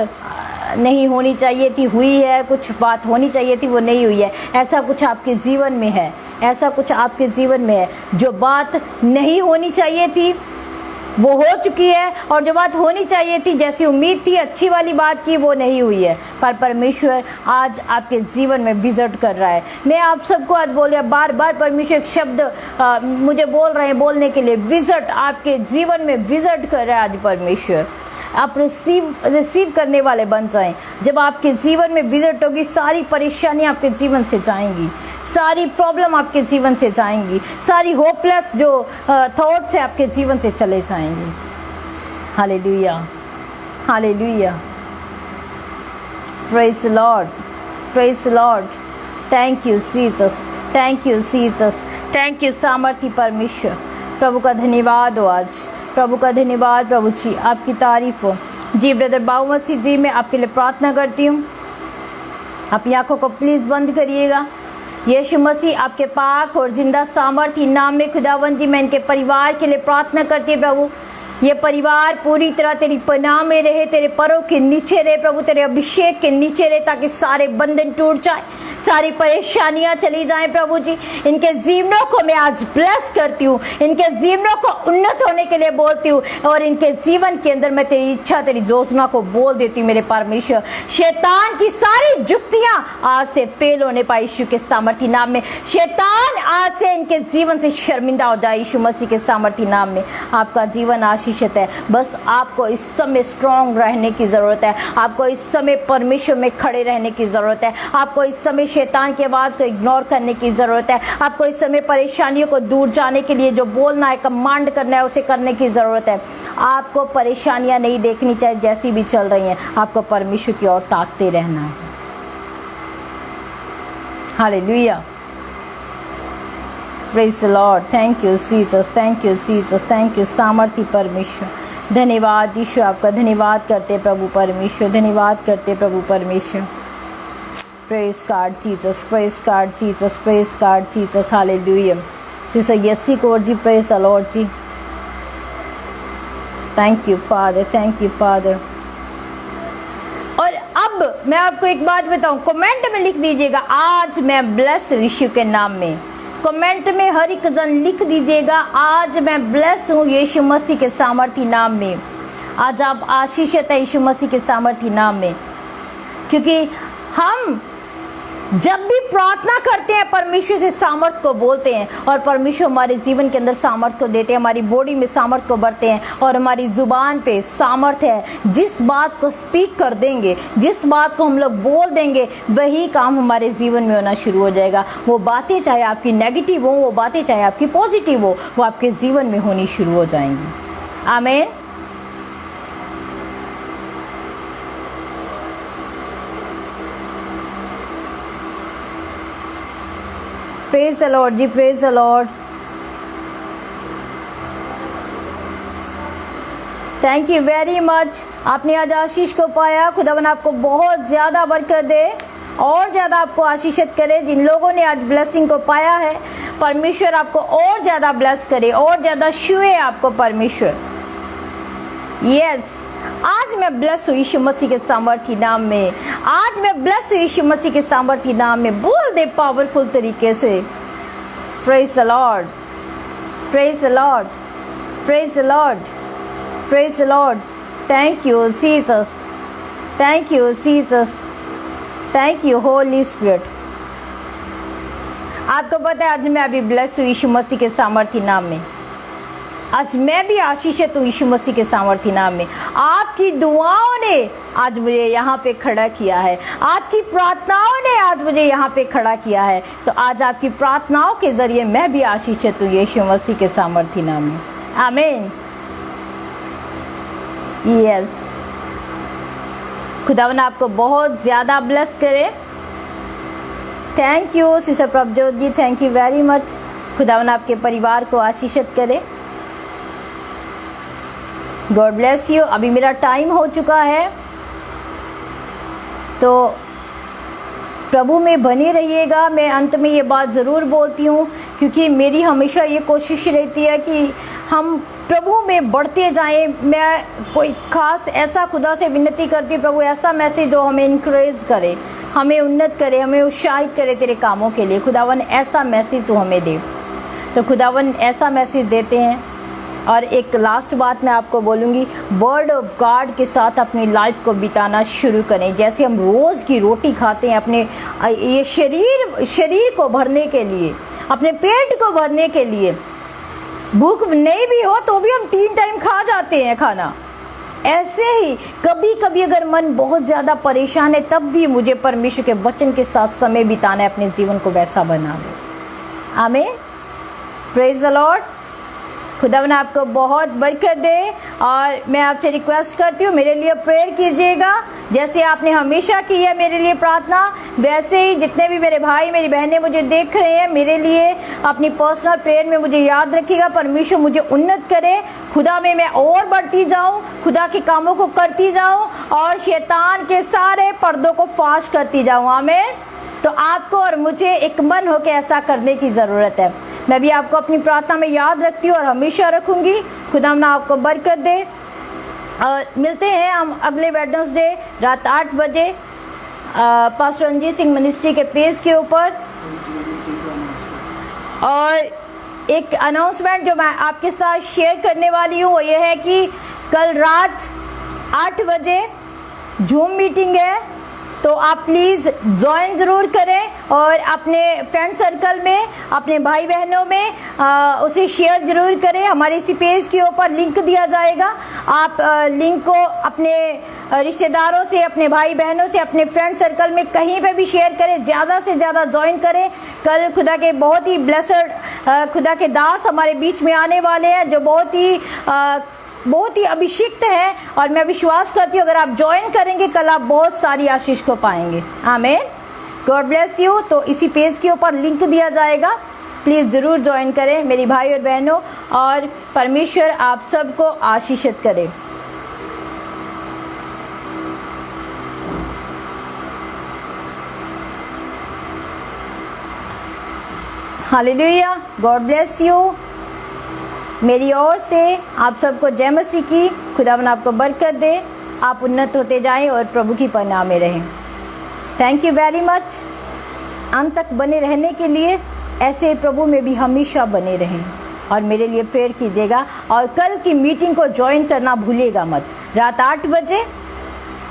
नहीं होनी चाहिए थी हुई है, कुछ बात होनी चाहिए थी वो नहीं हुई है। ऐसा कुछ आपके जीवन में है, ऐसा कुछ आपके जीवन में है। जो बात नहीं होनी चाहिए थी वो हो चुकी है, और जो बात होनी चाहिए थी, जैसी उम्मीद थी अच्छी वाली बात की, वो नहीं हुई है। पर परमेश्वर आज आपके जीवन में विजिट कर रहा है। मैं आप सबको आज बोलिए, बार बार परमेश्वर एक शब्द मुझे बोल रहे हैं बोलने के लिए, विजिट आपके जीवन में विजिट कर रहा है आज परमेश्वर। आप रिसीव करने वाले बन जाएं। जब आपके जीवन में विजिट होगी, सारी परेशानियां आपके जीवन से जाएंगी, सारी प्रॉब्लम आपके जीवन से जाएंगी, सारी होपलेस जो थॉट्स है आपके जीवन से चले जाएंगे। Hallelujah, hallelujah, praise the Lord, praise the Lord. Thank you Jesus, thank you Jesus, thank you सामर्थी परमेश्वर। प्रभु का धन्यवाद हो आज, प्रभु का धन्यवाद प्रभु जी, आपकी तारीफ हो। जी ब्रदर बाऊमसी जी, मैं आपके लिए प्रार्थना करती हूँ। अपनी आंखों को प्लीज़ बंद करिएगा। यीशु मसीह आपके पाक और जिंदा सामर्थ्य नाम में खुदावंद जी, मैं इनके परिवार के लिए प्रार्थना करती हूँ। प्रभु ये परिवार पूरी तरह तेरी पनाह में रहे, तेरे परों के नीचे रहे प्रभु, तेरे अभिषेक के नीचे रहे, ताकि सारे बंधन टूट जाए, सारी परेशानियां चली जाएं प्रभु जी। इनके जीवनों को मैं आज ब्लेस करती हूँ, इनके जीवनों को उन्नत होने के लिए बोलती हूँ, और इनके जीवन के अंदर मैं तेरी इच्छा तेरी योजना को बोल देती हूँ मेरे परमेश्वर। शैतान की सारी जुक्तियां आज से फेल होने पाए यीशु के सामर्थ्य नाम में। शैतान आज से इनके जीवन से शर्मिंदा हो जाए यीशु मसीह के सामर्थ्य नाम में। आपका जीवन आशीषित है। बस आपको इस समय स्ट्रांग रहने की जरूरत है, आपको इस समय परमेश्वर में खड़े रहने की जरूरत है, आपको इस समय शैतान की आवाज को इग्नोर करने की जरूरत है, आपको इस समय परेशानियों को दूर जाने के लिए जो बोलना है, कमांड करना है, उसे करने की जरूरत है। आपको परेशानियां नहीं देखनी चाहिए जैसी भी चल रही हैं, आपको परमेश्वर की ओर ताकते रहना है। Hallelujah, praise the Lord. Thank you Jesus, thank you Jesus, thank you सामर्थी परमेश्वर। धन्यवाद यीशु, आपका धन्यवाद करते प्रभु परमेश्वर, धन्यवाद करते प्रभु परमेश्वर। Praise God, Jesus. Praise God, Jesus. Praise God, Jesus. Hallelujah. Sister Yessi Kaur ji, praise the Lord ji. Thank you, Father. Thank you, Father. और अब मैं आपको एक बात बताऊं, कमेंट में लिख दीजिएगा आज मैं ब्लेस हूं यीशु के नाम में। कमेंट में हर एक जन लिख दीजिएगा आज मैं ब्लेस हूं यीशु मसीह के सामर्थी नाम में। आज आप आशीषित है यीशु मसीह के सामर्थी नाम में, क्योंकि हम जब भी प्रार्थना करते हैं परमेश्वर से सामर्थ को बोलते हैं और परमेश्वर हमारे जीवन के अंदर सामर्थ को देते हैं, हमारी बॉडी में सामर्थ को बढ़ते हैं और हमारी जुबान पे सामर्थ है। जिस बात को स्पीक कर देंगे, जिस बात को हम लोग बोल देंगे, वही काम हमारे जीवन में होना शुरू हो जाएगा। वो बातें चाहे आपकी नेगेटिव हो, वो बातें चाहे आपकी पॉजिटिव हो, वो आपके जीवन में होनी शुरू हो जाएंगी। आमीन। प्रेज द लॉर्ड जी, praise the Lord. Thank you very much. आपने आज आशीष को पाया, खुदावन आपको बहुत ज़्यादा बरकत दे और ज़्यादा आपको आशीषित करे। जिन लोगों ने आज ब्लेसिंग को पाया है, परमेश्वर आपको और ज़्यादा ब्लेस करे, और ज़्यादा छुए आपको परमेश्वर। यस, आज मैं ब्लेस हूँ यीशु मसीह के सामर्थी नाम में। आज मैं ब्लेस हूँ यीशु मसीह के सामर्थी नाम में। बोल दे पावरफुल तरीके से। Praise the Lord, praise the Lord, praise the Lord, praise the Lord. Thank you Jesus, thank you Jesus, thank you Holy spirit. आपको पता है आज मैं अभी ब्लेस हूँ यीशु मसीह के सामर्थी नाम में। आज मैं भी आशीषित हूँ यीशु मसीह के सामर्थी नाम में। आपकी दुआओं ने आज मुझे यहाँ पे खड़ा किया है, आपकी प्रार्थनाओं ने आज मुझे यहाँ पे खड़ा किया है। तो आज आपकी प्रार्थनाओं के जरिए मैं भी आशीषित हूँ यीशु मसीह के सामर्थी नाम में। आमीन। यस, खुदावन आपको बहुत ज्यादा ब्लेस करे। Thank you sister Prabhjot ji, thank you very much. खुदावन आपके परिवार को आशीषित करे। God bless you. अभी मेरा टाइम हो चुका है, तो प्रभु में बने रहिएगा। मैं अंत में ये बात ज़रूर बोलती हूँ, क्योंकि मेरी हमेशा ये कोशिश रहती है कि हम प्रभु में बढ़ते जाएं। मैं कोई ख़ास ऐसा खुदा से विनती करती हूँ, प्रभु ऐसा मैसेज जो हमें इनकरेज करे, हमें उन्नत करे, हमें उत्साहित करे तेरे कामों के लिए। खुदावन ऐसा मैसेज तो हमें दे। तो खुदावन ऐसा मैसेज देते हैं। और एक लास्ट बात मैं आपको बोलूँगी, वर्ड ऑफ गॉड के साथ अपनी लाइफ को बिताना शुरू करें। जैसे हम रोज़ की रोटी खाते हैं अपने ये शरीर को भरने के लिए, अपने पेट को भरने के लिए, भूख नहीं भी हो तो भी हम 3 टाइम खा जाते हैं खाना। ऐसे ही कभी कभी अगर मन बहुत ज़्यादा परेशान है, तब भी मुझे परमेश्वर के वचन के साथ समय बिताना है, अपने जीवन को वैसा बना दे। आमीन। Praise the Lord. खुदावन आपको बहुत बरकत दे। और मैं आपसे रिक्वेस्ट करती हूँ, मेरे लिए प्रेयर कीजिएगा। जैसे आपने हमेशा की है मेरे लिए प्रार्थना, वैसे ही जितने भी मेरे भाई मेरी बहनें मुझे देख रहे हैं, मेरे लिए अपनी पर्सनल प्रेयर में मुझे याद रखिएगा। परमेश्वर मुझे उन्नत करे, खुदा में मैं और बढ़ती जाऊँ, खुदा के कामों को करती जाऊँ और शैतान के सारे पर्दों को फाश करती जाऊँ। आमीन। तो आपको और मुझे एक मन होकर ऐसा करने की ज़रूरत है। मैं भी आपको अपनी प्रार्थना में याद रखती हूँ और हमेशा रखूँगी। खुदा ना आपको बरकत दे। और मिलते हैं हम अगले वेडनेसडे रात 8 बजे पास्टर रणजीत सिंह मिनिस्ट्री के पेज के ऊपर। और एक अनाउंसमेंट जो मैं आपके साथ शेयर करने वाली हूँ वो ये है कि कल रात 8 बजे जूम मीटिंग है, तो आप प्लीज़ ज्वाइन ज़रूर करें और अपने फ्रेंड सर्कल में, अपने भाई बहनों में उसे शेयर ज़रूर करें। हमारे इसी पेज के ऊपर लिंक दिया जाएगा। आप लिंक को अपने रिश्तेदारों से, अपने भाई बहनों से, अपने फ्रेंड सर्कल में कहीं पे भी शेयर करें। ज़्यादा से ज़्यादा ज्वाइन करें। कल खुदा के बहुत ही ब्लेसड खुदा के दास हमारे बीच में आने वाले हैं, जो बहुत ही अभिषिक्त है। और मैं विश्वास करती हूँ अगर आप ज्वाइन करेंगे कल, आप बहुत सारी आशीष को पाएंगे। आमीन। God bless you. तो इसी पेज के ऊपर लिंक दिया जाएगा, प्लीज़ ज़रूर ज्वाइन करें मेरी भाई और बहनों, और परमेश्वर आप सबको आशीषित करे। Hallelujah, God bless you. मेरी ओर से आप सबको जय मसीह की। खुदावन आपको बरकत दे, आप उन्नत होते जाएं और प्रभु की पनाह में रहें। Thank you very much. अंत तक बने रहने के लिए ऐसे प्रभु में भी हमेशा बने रहें और मेरे लिए प्रेयर कीजिएगा। और कल की मीटिंग को ज्वाइन करना भूलिएगा मत। रात 8 बजे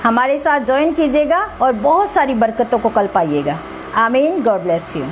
हमारे साथ ज्वाइन कीजिएगा और बहुत सारी बरकतों को कल पाइएगा। आमीन। God bless you.